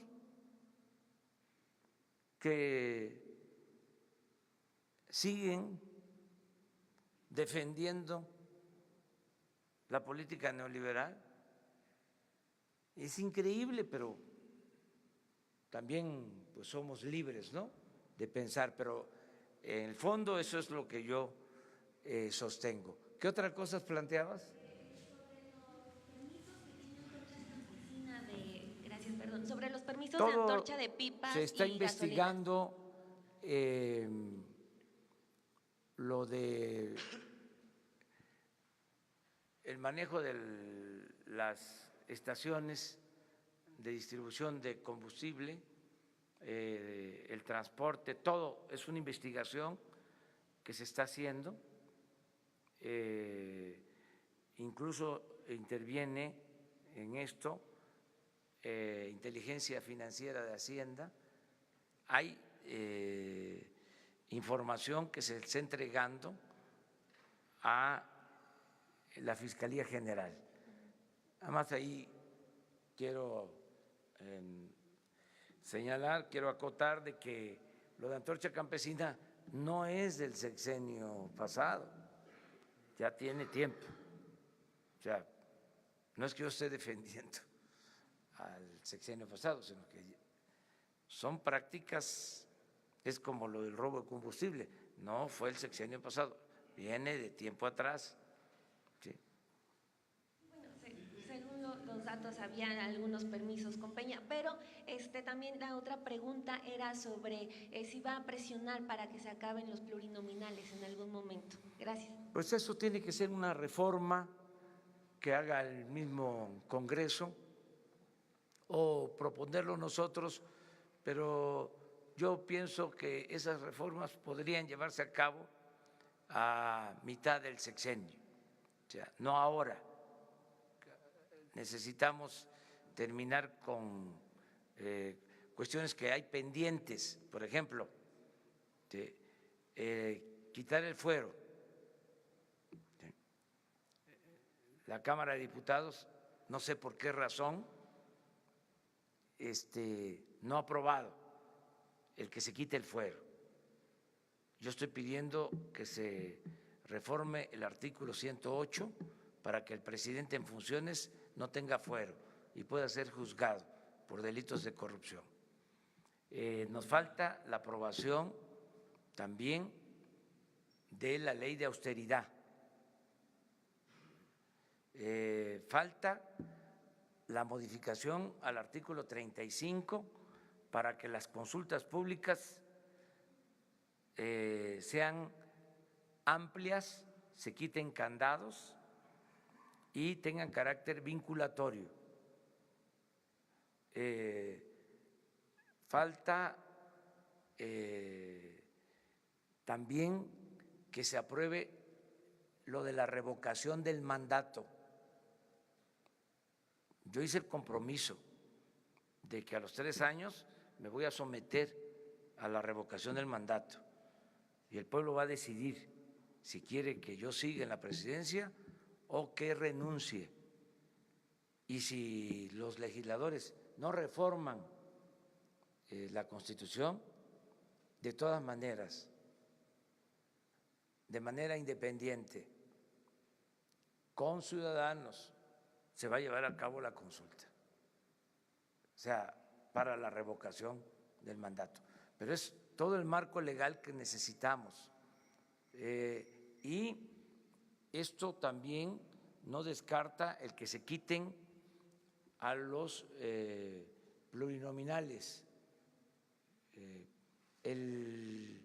que siguen defendiendo la política neoliberal. Es increíble, pero también pues somos libres, ¿no?, de pensar, pero en el fondo eso es lo que yo sostengo. ¿Qué otras cosas planteabas? Gracias, perdón. Sobre los permisos de Todo antorcha de pipas se está y investigando. Lo de el manejo de las estaciones de distribución de combustible, el transporte, todo es una investigación que se está haciendo. Incluso interviene en esto inteligencia financiera de Hacienda. Hay información que se está entregando a la Fiscalía General. Además, ahí quiero señalar, quiero acotar de que lo de Antorcha Campesina no es del sexenio pasado, ya tiene tiempo. O sea, no es que yo esté defendiendo al sexenio pasado, sino que son prácticas, es como lo del robo de combustible, no fue el sexenio pasado, viene de tiempo atrás. Sí. Bueno, según los datos había algunos permisos con Peña, pero también la otra pregunta era sobre si va a presionar para que se acaben los plurinominales en algún momento. Gracias. Pues eso tiene que ser una reforma que haga el mismo Congreso o proponerlo nosotros, pero yo pienso que esas reformas podrían llevarse a cabo a mitad del sexenio, o sea, no ahora. Necesitamos terminar con cuestiones que hay pendientes, por ejemplo, quitar el fuero. La Cámara de Diputados, no sé por qué razón, no ha aprobado el que se quite el fuero. Yo estoy pidiendo que se reforme el artículo 108 para que el presidente en funciones no tenga fuero y pueda ser juzgado por delitos de corrupción. Nos falta la aprobación también de la ley de austeridad. Falta la modificación al artículo 35 para que las consultas públicas sean amplias, se quiten candados y tengan carácter vinculatorio. Falta también que se apruebe lo de la revocación del mandato. Yo hice el compromiso de que a los 3 años me voy a someter a la revocación del mandato y el pueblo va a decidir si quiere que yo siga en la presidencia o que renuncie. Y si los legisladores no reforman la Constitución, de todas maneras, de manera independiente, con ciudadanos se va a llevar a cabo la consulta, o sea, para la revocación del mandato. Pero es todo el marco legal que necesitamos. Y esto también no descarta el que se quiten a los plurinominales. El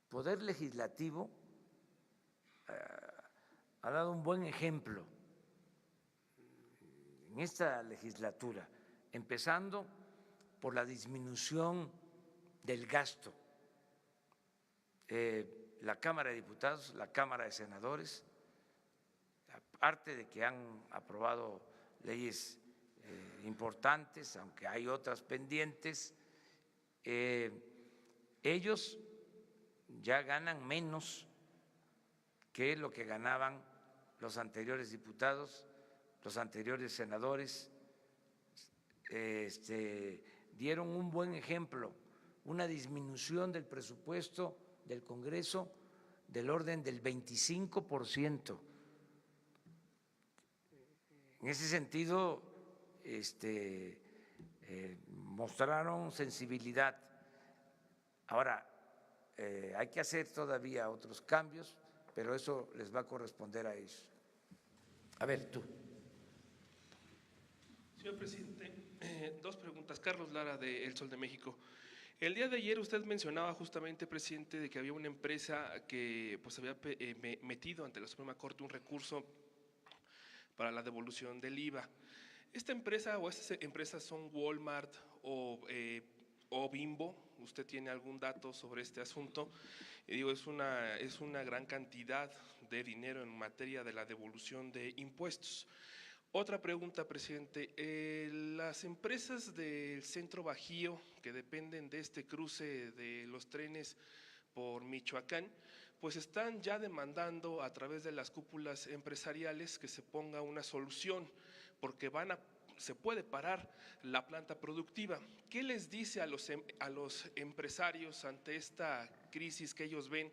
Poder Legislativo ha dado un buen ejemplo en esta legislatura, empezando por la disminución del gasto. La Cámara de Diputados, la Cámara de Senadores, aparte de que han aprobado leyes importantes, aunque hay otras pendientes, ellos ya ganan menos que lo que ganaban los anteriores diputados, los anteriores senadores. Dieron un buen ejemplo, una disminución del presupuesto del Congreso del orden del 25%. En ese sentido, mostraron sensibilidad. Ahora, hay que hacer todavía otros cambios, pero eso les va a corresponder a ellos. A ver, tú. Señor presidente, dos preguntas. Carlos Lara, de El Sol de México. El día de ayer usted mencionaba justamente, presidente, de que había una empresa que pues había metido ante la Suprema Corte un recurso para la devolución del IVA. ¿Esta empresa o estas empresas son Walmart o Bimbo? ¿Usted tiene algún dato sobre este asunto? Y digo, es una gran cantidad de dinero en materia de la devolución de impuestos. Otra pregunta, presidente. Las empresas del Centro Bajío que dependen de este cruce de los trenes por Michoacán, pues están ya demandando a través de las cúpulas empresariales que se ponga una solución, porque se puede parar la planta productiva. ¿Qué les dice a los empresarios ante esta crisis que ellos ven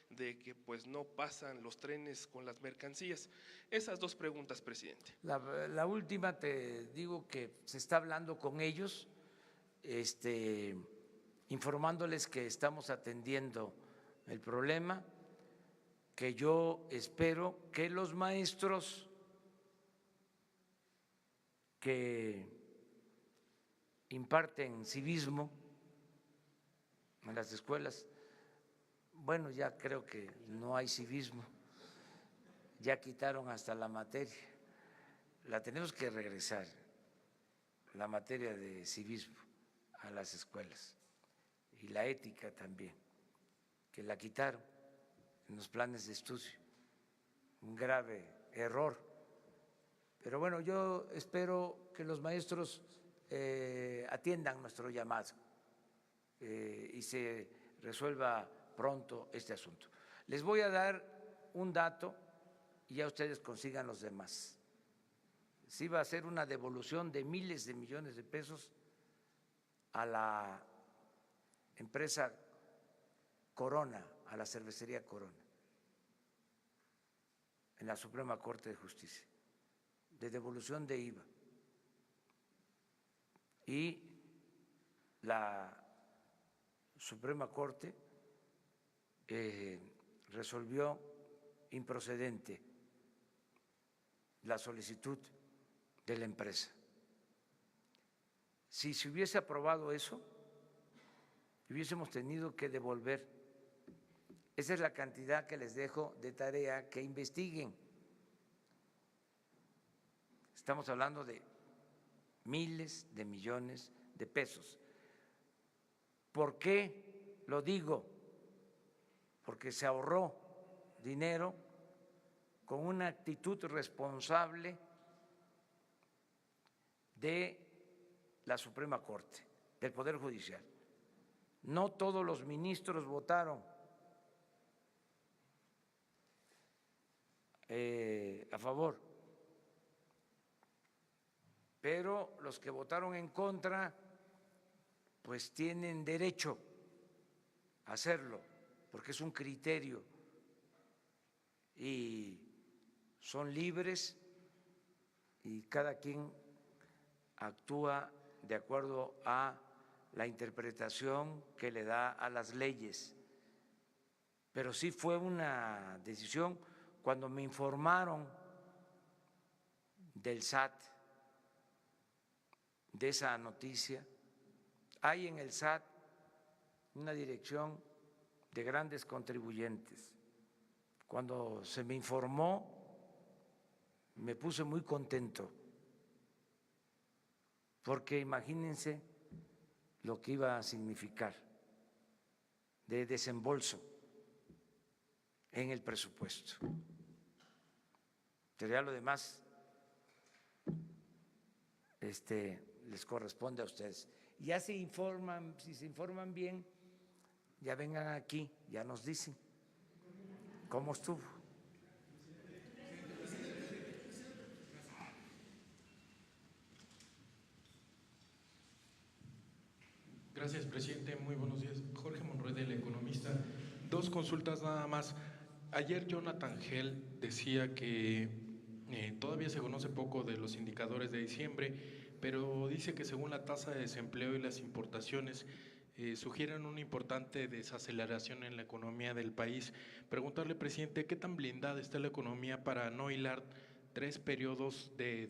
de que pues no pasan los trenes con las mercancías? Esas dos preguntas, presidente. La última, te digo que se está hablando con ellos, informándoles que estamos atendiendo el problema, que yo espero que los maestros que imparten civismo en las escuelas, bueno, ya creo que no hay civismo, ya quitaron hasta la materia, la tenemos que regresar, la materia de civismo a las escuelas y la ética también, que la quitaron en los planes de estudio, un grave error. Pero bueno, yo espero que los maestros atiendan nuestro llamado y se resuelva pronto este asunto. Les voy a dar un dato y ya ustedes consigan los demás. Sí va a ser una devolución de miles de millones de pesos a la empresa Corona, a la cervecería Corona, en la Suprema Corte de Justicia, de devolución de IVA. Y la Suprema Corte resolvió improcedente la solicitud de la empresa. Si se hubiese aprobado eso, hubiésemos tenido que devolver. Esa es la cantidad que les dejo de tarea, que investiguen. Estamos hablando de miles de millones de pesos. ¿Por qué lo digo? Porque se ahorró dinero con una actitud responsable de la Suprema Corte, del Poder Judicial. No todos los ministros votaron a favor, pero los que votaron en contra pues tienen derecho a hacerlo, porque es un criterio y son libres y cada quien actúa de acuerdo a la interpretación que le da a las leyes. Pero sí fue una decisión cuando me informaron del SAT de esa noticia. Hay en el SAT una dirección de grandes contribuyentes. Cuando se me informó, me puse muy contento, porque imagínense lo que iba a significar de desembolso en el presupuesto. Pero ya lo demás les corresponde a ustedes. Ya se informan, si se informan bien, ya vengan aquí, ya nos dicen cómo estuvo. Gracias, presidente. Muy buenos días. Jorge Monroy, del Economista. Dos consultas nada más. Ayer Jonathan Gell decía que todavía se conoce poco de los indicadores de diciembre, pero dice que según la tasa de desempleo y las importaciones sugieren una importante desaceleración en la economía del país. Preguntarle, presidente, ¿qué tan blindada está la economía para no hilar 3 periodos de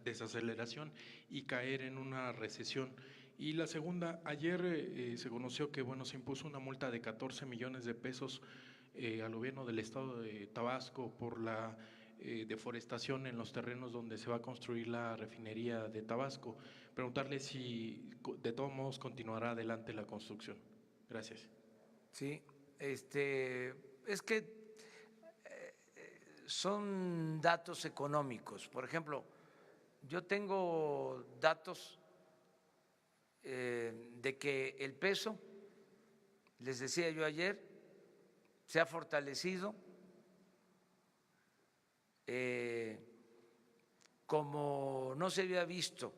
desaceleración y caer en una recesión? Y la segunda, ayer se conoció que se impuso una multa de 14 millones de pesos al gobierno del estado de Tabasco por la deforestación en los terrenos donde se va a construir la refinería de Tabasco. Preguntarle si de todos modos continuará adelante la construcción. Gracias. Sí, es que son datos económicos. Por ejemplo, yo tengo datos de que el peso, les decía yo ayer, se ha fortalecido como no se había visto.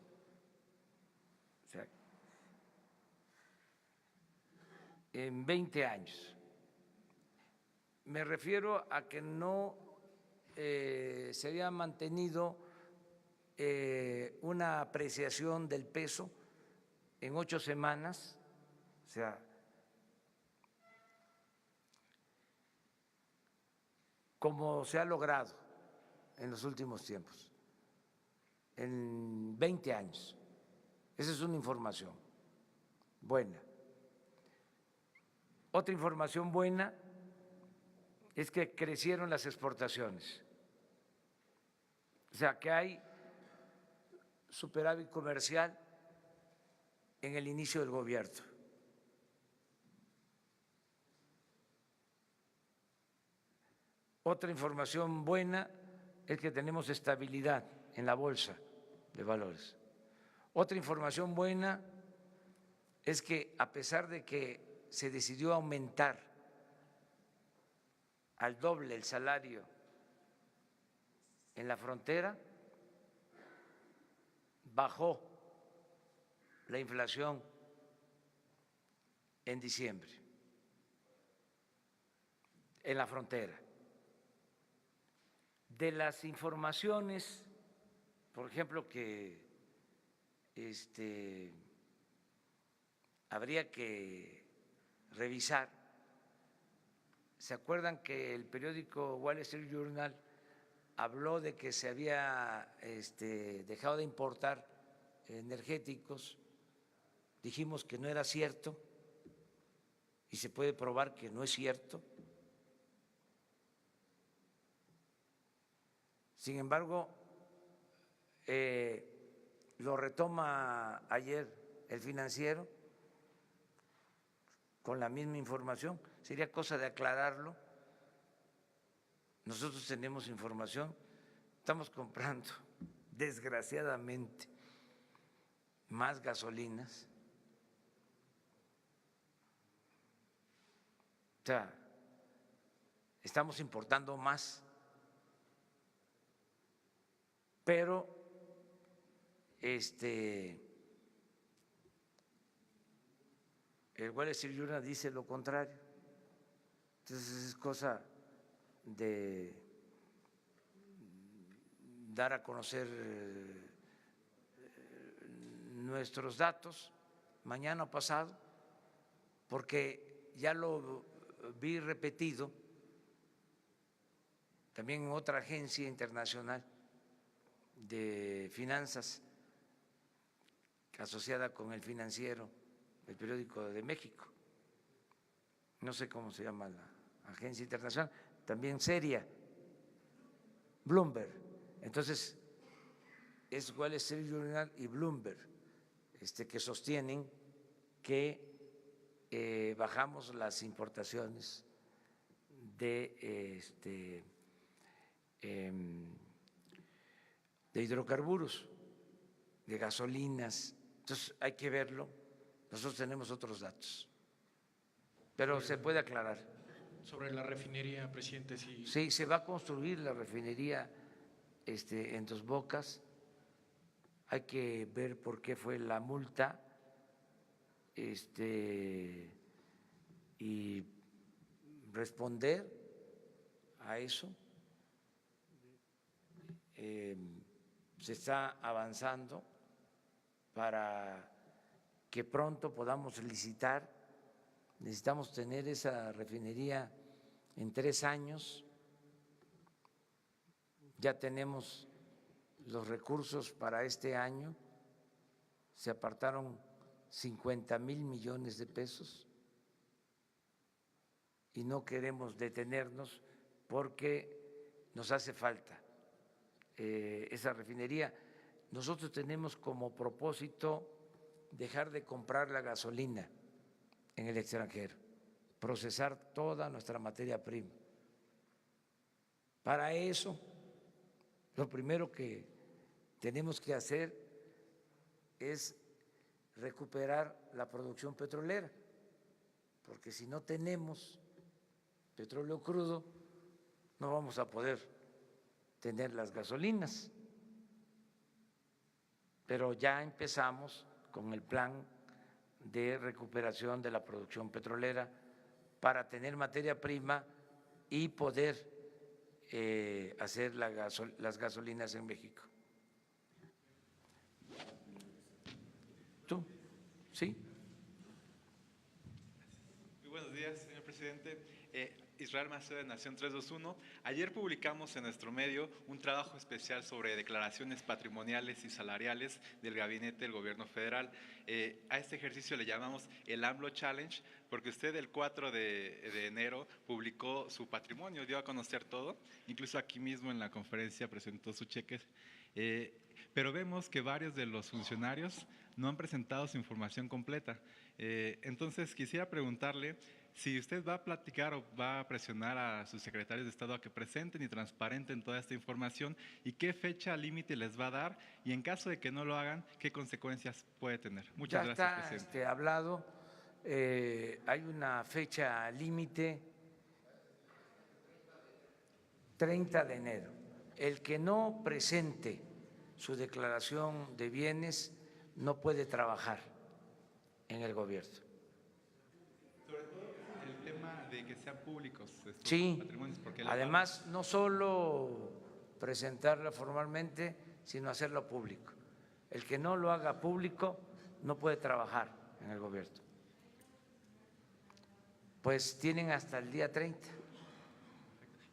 O sea, en 20 años. Me refiero a que no se había mantenido una apreciación del peso en 8 semanas, o sea, como se ha logrado en los últimos tiempos, en 20 años. Esa es una información buena. Otra información buena es que crecieron las exportaciones, o sea que hay superávit comercial en el inicio del gobierno. Otra información buena es que tenemos estabilidad en la bolsa de valores. Otra información buena es que a pesar de que se decidió aumentar al doble el salario en la frontera, bajó la inflación en diciembre en la frontera. De las informaciones, por ejemplo, que habría que revisar, ¿se acuerdan que el periódico Wall Street Journal habló de que se había dejado de importar energéticos? Dijimos que no era cierto y se puede probar que no es cierto. Sin embargo, lo retoma ayer el Financiero con la misma información. Sería cosa de aclararlo. Nosotros tenemos información, estamos comprando, desgraciadamente, más gasolinas. O sea, estamos importando más, pero el Wall Street Journal dice lo contrario. Entonces es cosa de dar a conocer nuestros datos mañana o pasado, porque ya lo vi repetido también en otra agencia internacional de finanzas asociada con El Financiero, el periódico de México. No sé cómo se llama la agencia internacional, también seria, Bloomberg. Entonces, es Wall Street Journal y Bloomberg que sostienen que bajamos las importaciones de hidrocarburos, de gasolinas. Entonces hay que verlo. Nosotros tenemos otros datos, pero se puede aclarar. Sobre la refinería, presidente, sí. Sí, se va a construir la refinería en Dos Bocas. Hay que ver por qué fue la multa y responder a eso. Se está avanzando para que pronto podamos licitar. Necesitamos tener esa refinería en 3 años. Ya tenemos los recursos para este año. Se apartaron 50,000 millones de pesos y no queremos detenernos porque nos hace falta esa refinería. Nosotros tenemos como propósito dejar de comprar la gasolina en el extranjero, procesar toda nuestra materia prima. Para eso, lo primero que tenemos que hacer es recuperar la producción petrolera, porque si no tenemos petróleo crudo, no vamos a poder tener las gasolinas. Pero ya empezamos con el plan de recuperación de la producción petrolera para tener materia prima y poder hacer las gasolinas en México. ¿Tú? ¿Sí? Muy buenos días, señor presidente. Israel Macedo de Nación 321. Ayer publicamos en nuestro medio un trabajo especial sobre declaraciones patrimoniales y salariales del gabinete del gobierno federal. A este ejercicio le llamamos el AMLO Challenge, porque usted el 4 de enero publicó su patrimonio, dio a conocer todo, incluso aquí mismo en la conferencia presentó su cheque. Pero vemos que varios de los funcionarios no han presentado su información completa. Entonces quisiera preguntarle si usted va a platicar o va a presionar a sus secretarios de Estado a que presenten y transparenten toda esta información y qué fecha límite les va a dar y en caso de que no lo hagan, qué consecuencias puede tener. Muchas gracias, presidente. Ya está hablado, hay una fecha límite, 30 de enero. El que no presente su declaración de bienes no puede trabajar en el gobierno. De que sean públicos estos Sí, patrimonios, porque además no solo presentarla formalmente, sino hacerlo público. El que no lo haga público no puede trabajar en el gobierno. Pues tienen hasta el día 30.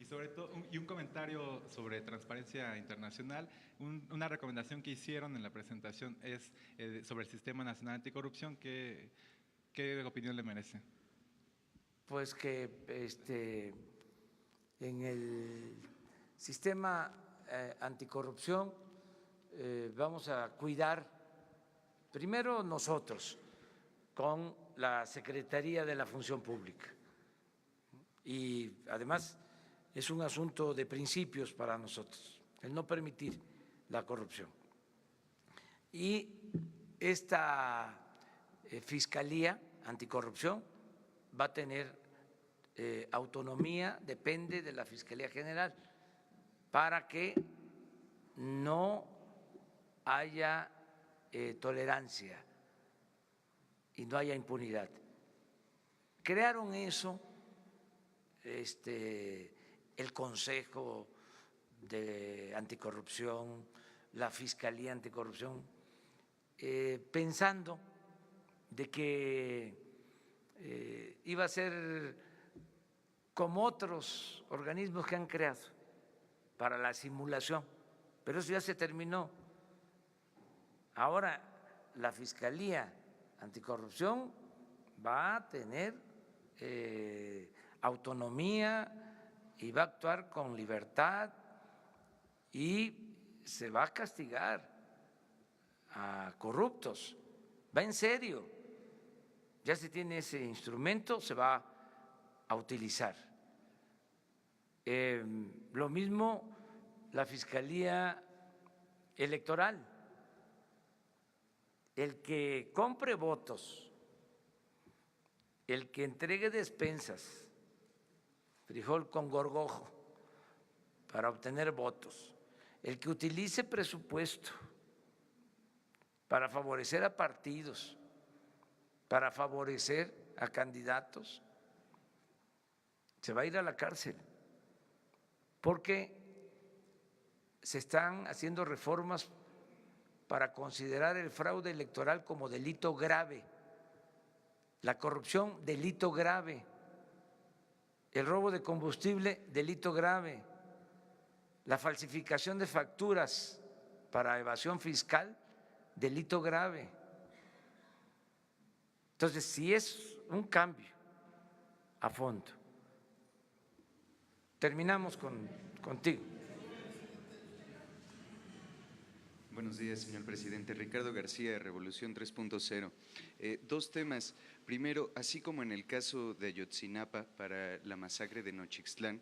Y sobre todo, un comentario sobre transparencia internacional, una recomendación que hicieron en la presentación es sobre el Sistema Nacional Anticorrupción. ¿Qué opinión le merece? Pues que en el sistema anticorrupción vamos a cuidar primero nosotros con la Secretaría de la Función Pública y además es un asunto de principios para nosotros, el no permitir la corrupción. Y esta Fiscalía Anticorrupción va a tener autonomía, depende de la Fiscalía General, para que no haya tolerancia y no haya impunidad. Crearon eso, el Consejo de Anticorrupción, la Fiscalía Anticorrupción, pensando de que iba a ser como otros organismos que han creado para la simulación, pero eso ya se terminó. Ahora la Fiscalía Anticorrupción va a tener autonomía y va a actuar con libertad y se va a castigar a corruptos, va en serio, ya se tiene ese instrumento, se va a utilizar. Lo mismo la Fiscalía Electoral, el que compre votos, el que entregue despensas, frijol con gorgojo para obtener votos, el que utilice presupuesto para favorecer a partidos, para favorecer a candidatos, se va a ir a la cárcel, porque se están haciendo reformas para considerar el fraude electoral como delito grave, la corrupción delito grave, el robo de combustible delito grave, la falsificación de facturas para evasión fiscal delito grave. Entonces, si es un cambio a fondo. Terminamos contigo. Buenos días, señor presidente. Ricardo García, de Revolución 3.0. Dos temas. Primero, así como en el caso de Ayotzinapa para la masacre de Nochixtlán,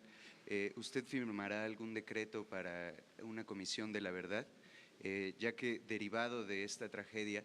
¿usted firmará algún decreto para una comisión de la verdad? Ya que derivado de esta tragedia,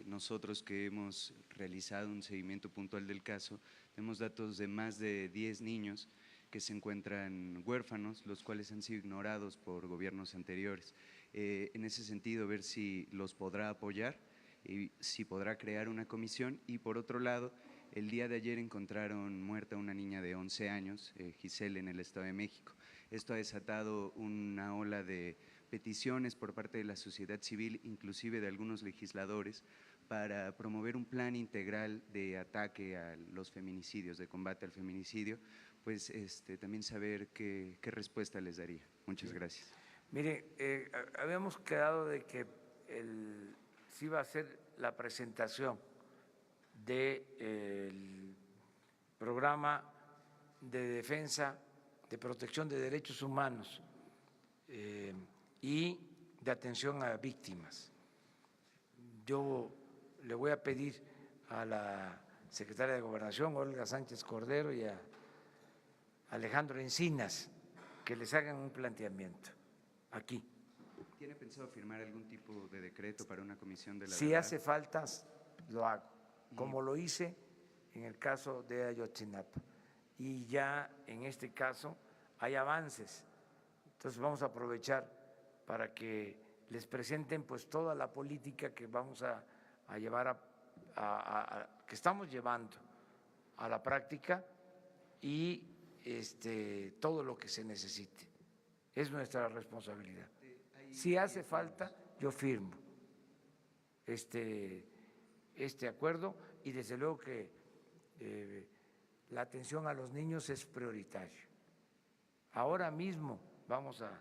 nosotros que hemos realizado un seguimiento puntual del caso, tenemos datos de más de 10 niños que se encuentran huérfanos, los cuales han sido ignorados por gobiernos anteriores. En ese sentido, ver si los podrá apoyar y si podrá crear una comisión. Y por otro lado, el día de ayer encontraron muerta una niña de 11 años, Giselle, en el Estado de México. Esto ha desatado una ola de peticiones por parte de la sociedad civil, inclusive de algunos legisladores, para promover un plan integral de ataque a los feminicidios, de combate al feminicidio. Pues también saber qué respuesta les daría. Muchas gracias. Mire, habíamos quedado de que se iba a hacer la presentación del programa de defensa, de protección de derechos humanos y de atención a víctimas. Yo le voy a pedir a la secretaria de Gobernación, Olga Sánchez Cordero, y a Alejandro Encinas, que les hagan un planteamiento aquí. ¿Tiene pensado firmar algún tipo de decreto para una comisión de la Si verdad? hace falta, lo hago, como lo hice en el caso de Ayotzinapa. Y ya en este caso hay avances. Entonces vamos a aprovechar para que les presenten pues toda la política que vamos a llevar que estamos llevando a la práctica y todo lo que se necesite. Es nuestra responsabilidad. Si hace falta, yo firmo este acuerdo y desde luego que la atención a los niños es prioritario. Ahora mismo vamos a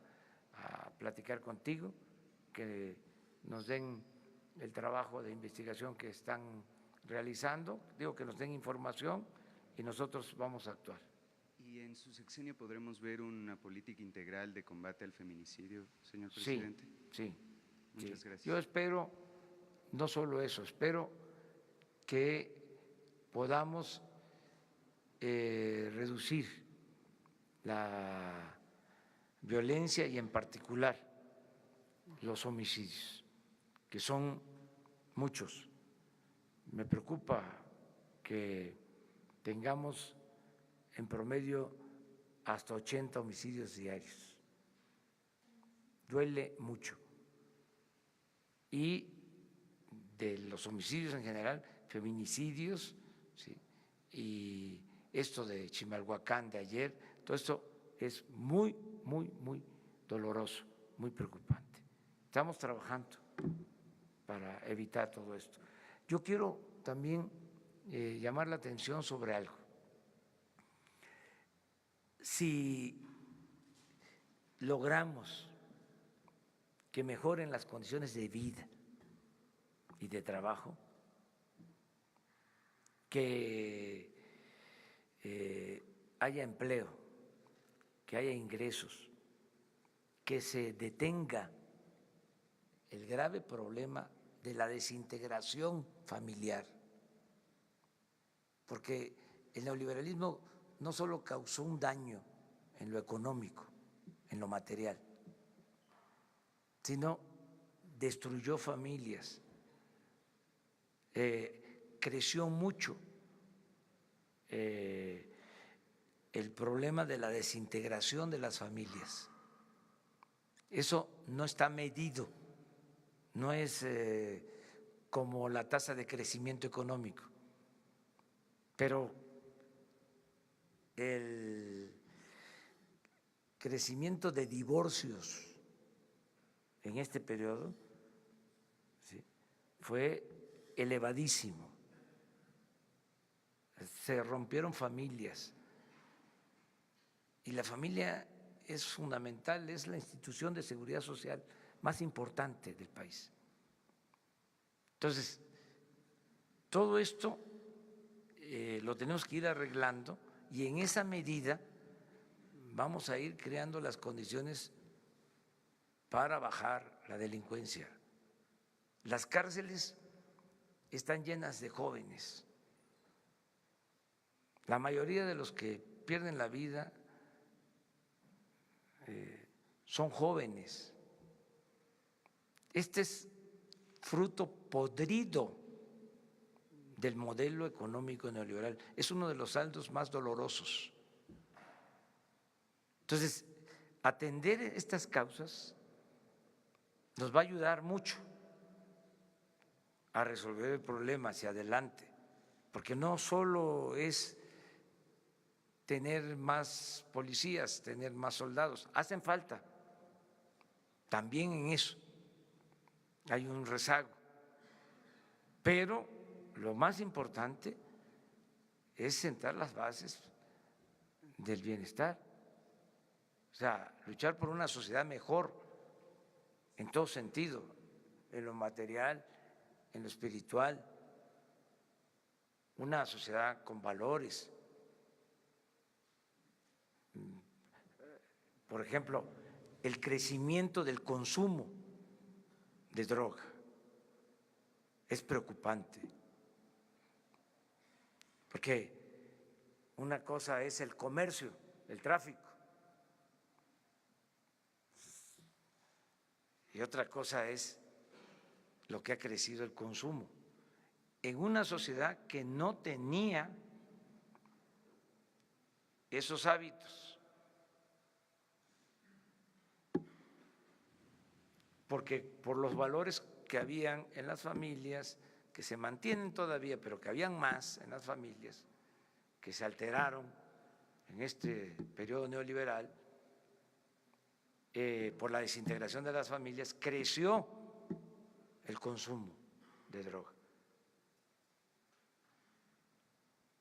platicar contigo, que nos den el trabajo de investigación que están realizando, digo que nos den información y nosotros vamos a actuar. ¿Y en su sexenio podremos ver una política integral de combate al feminicidio, señor presidente? Sí. Muchas gracias. Yo espero, no solo eso, espero que podamos reducir la violencia y en particular los homicidios, que son muchos. Me preocupa que tengamos en promedio hasta 80 homicidios diarios. Duele mucho. Y de los homicidios en general, feminicidios, ¿sí? Y esto de Chimalhuacán de ayer, todo esto es muy doloroso, muy preocupante. Estamos trabajando para evitar todo esto. Yo quiero también llamar la atención sobre algo. Si logramos que mejoren las condiciones de vida y de trabajo, que haya empleo, que haya ingresos, que se detenga el grave problema de la desintegración familiar, porque el neoliberalismo no solo causó un daño en lo económico, en lo material, sino destruyó familias, creció mucho el problema de la desintegración de las familias. Eso no está medido, no es como la tasa de crecimiento económico, pero el crecimiento de divorcios en este periodo, ¿sí?, fue elevadísimo. Se rompieron familias y la familia es fundamental, es la institución de seguridad social más importante del país. Entonces, todo esto lo tenemos que ir arreglando y en esa medida vamos a ir creando las condiciones para bajar la delincuencia. Las cárceles están llenas de jóvenes. La mayoría de los que pierden la vida son jóvenes. Este es fruto podrido del modelo económico neoliberal. Es uno de los saldos más dolorosos. Entonces, atender estas causas nos va a ayudar mucho a resolver el problema hacia adelante, porque no solo es tener más policías, tener más soldados, hacen falta, también en eso hay un rezago, pero lo más importante es sentar las bases del bienestar, o sea, luchar por una sociedad mejor en todo sentido, en lo material, en lo espiritual, una sociedad con valores. Por ejemplo, el crecimiento del consumo de droga es preocupante, porque una cosa es el comercio, el tráfico, y otra cosa es lo que ha crecido el consumo en una sociedad que no tenía esos hábitos, porque por los valores que habían en las familias, que se mantienen todavía, pero que habían más en las familias, que se alteraron en este periodo neoliberal, por la desintegración de las familias, creció el consumo de droga.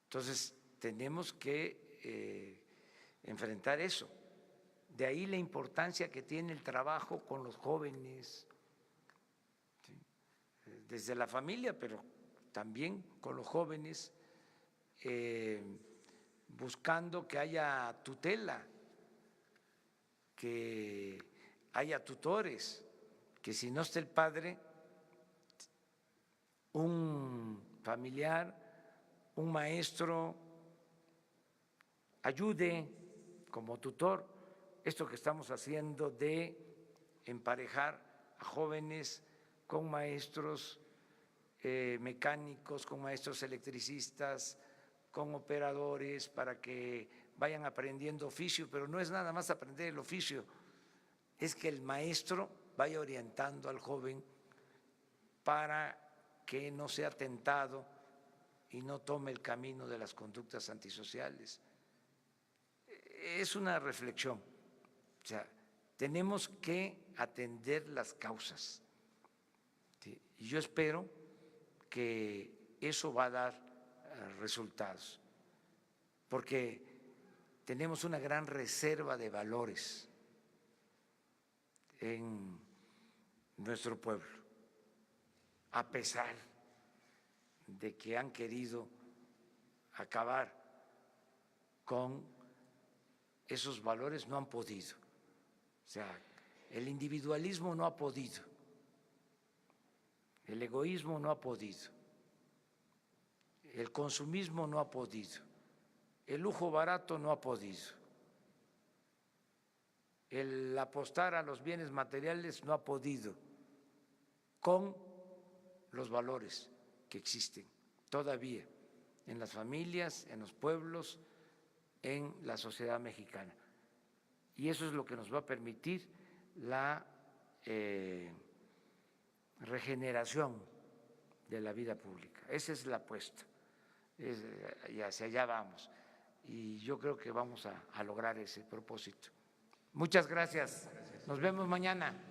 Entonces, tenemos que enfrentar eso. De ahí la importancia que tiene el trabajo con los jóvenes, ¿sí?, desde la familia, pero también con los jóvenes, buscando que haya tutela, que haya tutores, que si no está el padre, un familiar, un maestro ayude como tutor. Esto que estamos haciendo de emparejar a jóvenes con maestros mecánicos, con maestros electricistas, con operadores, para que vayan aprendiendo oficio, pero no es nada más aprender el oficio, es que el maestro vaya orientando al joven para que no sea tentado y no tome el camino de las conductas antisociales. Es una reflexión, o sea, tenemos que atender las causas. ¿Sí? Y yo espero que eso va a dar resultados, porque tenemos una gran reserva de valores en nuestro pueblo, a pesar de que han querido acabar con esos valores, no han podido. O sea, el individualismo no ha podido, el egoísmo no ha podido, el consumismo no ha podido, el lujo barato no ha podido, el apostar a los bienes materiales no ha podido con los valores que existen todavía en las familias, en los pueblos, en la sociedad mexicana. Y eso es lo que nos va a permitir la regeneración de la vida pública. Esa es la apuesta, y hacia allá vamos. Y yo creo que vamos a lograr ese propósito. Muchas gracias. Nos vemos mañana.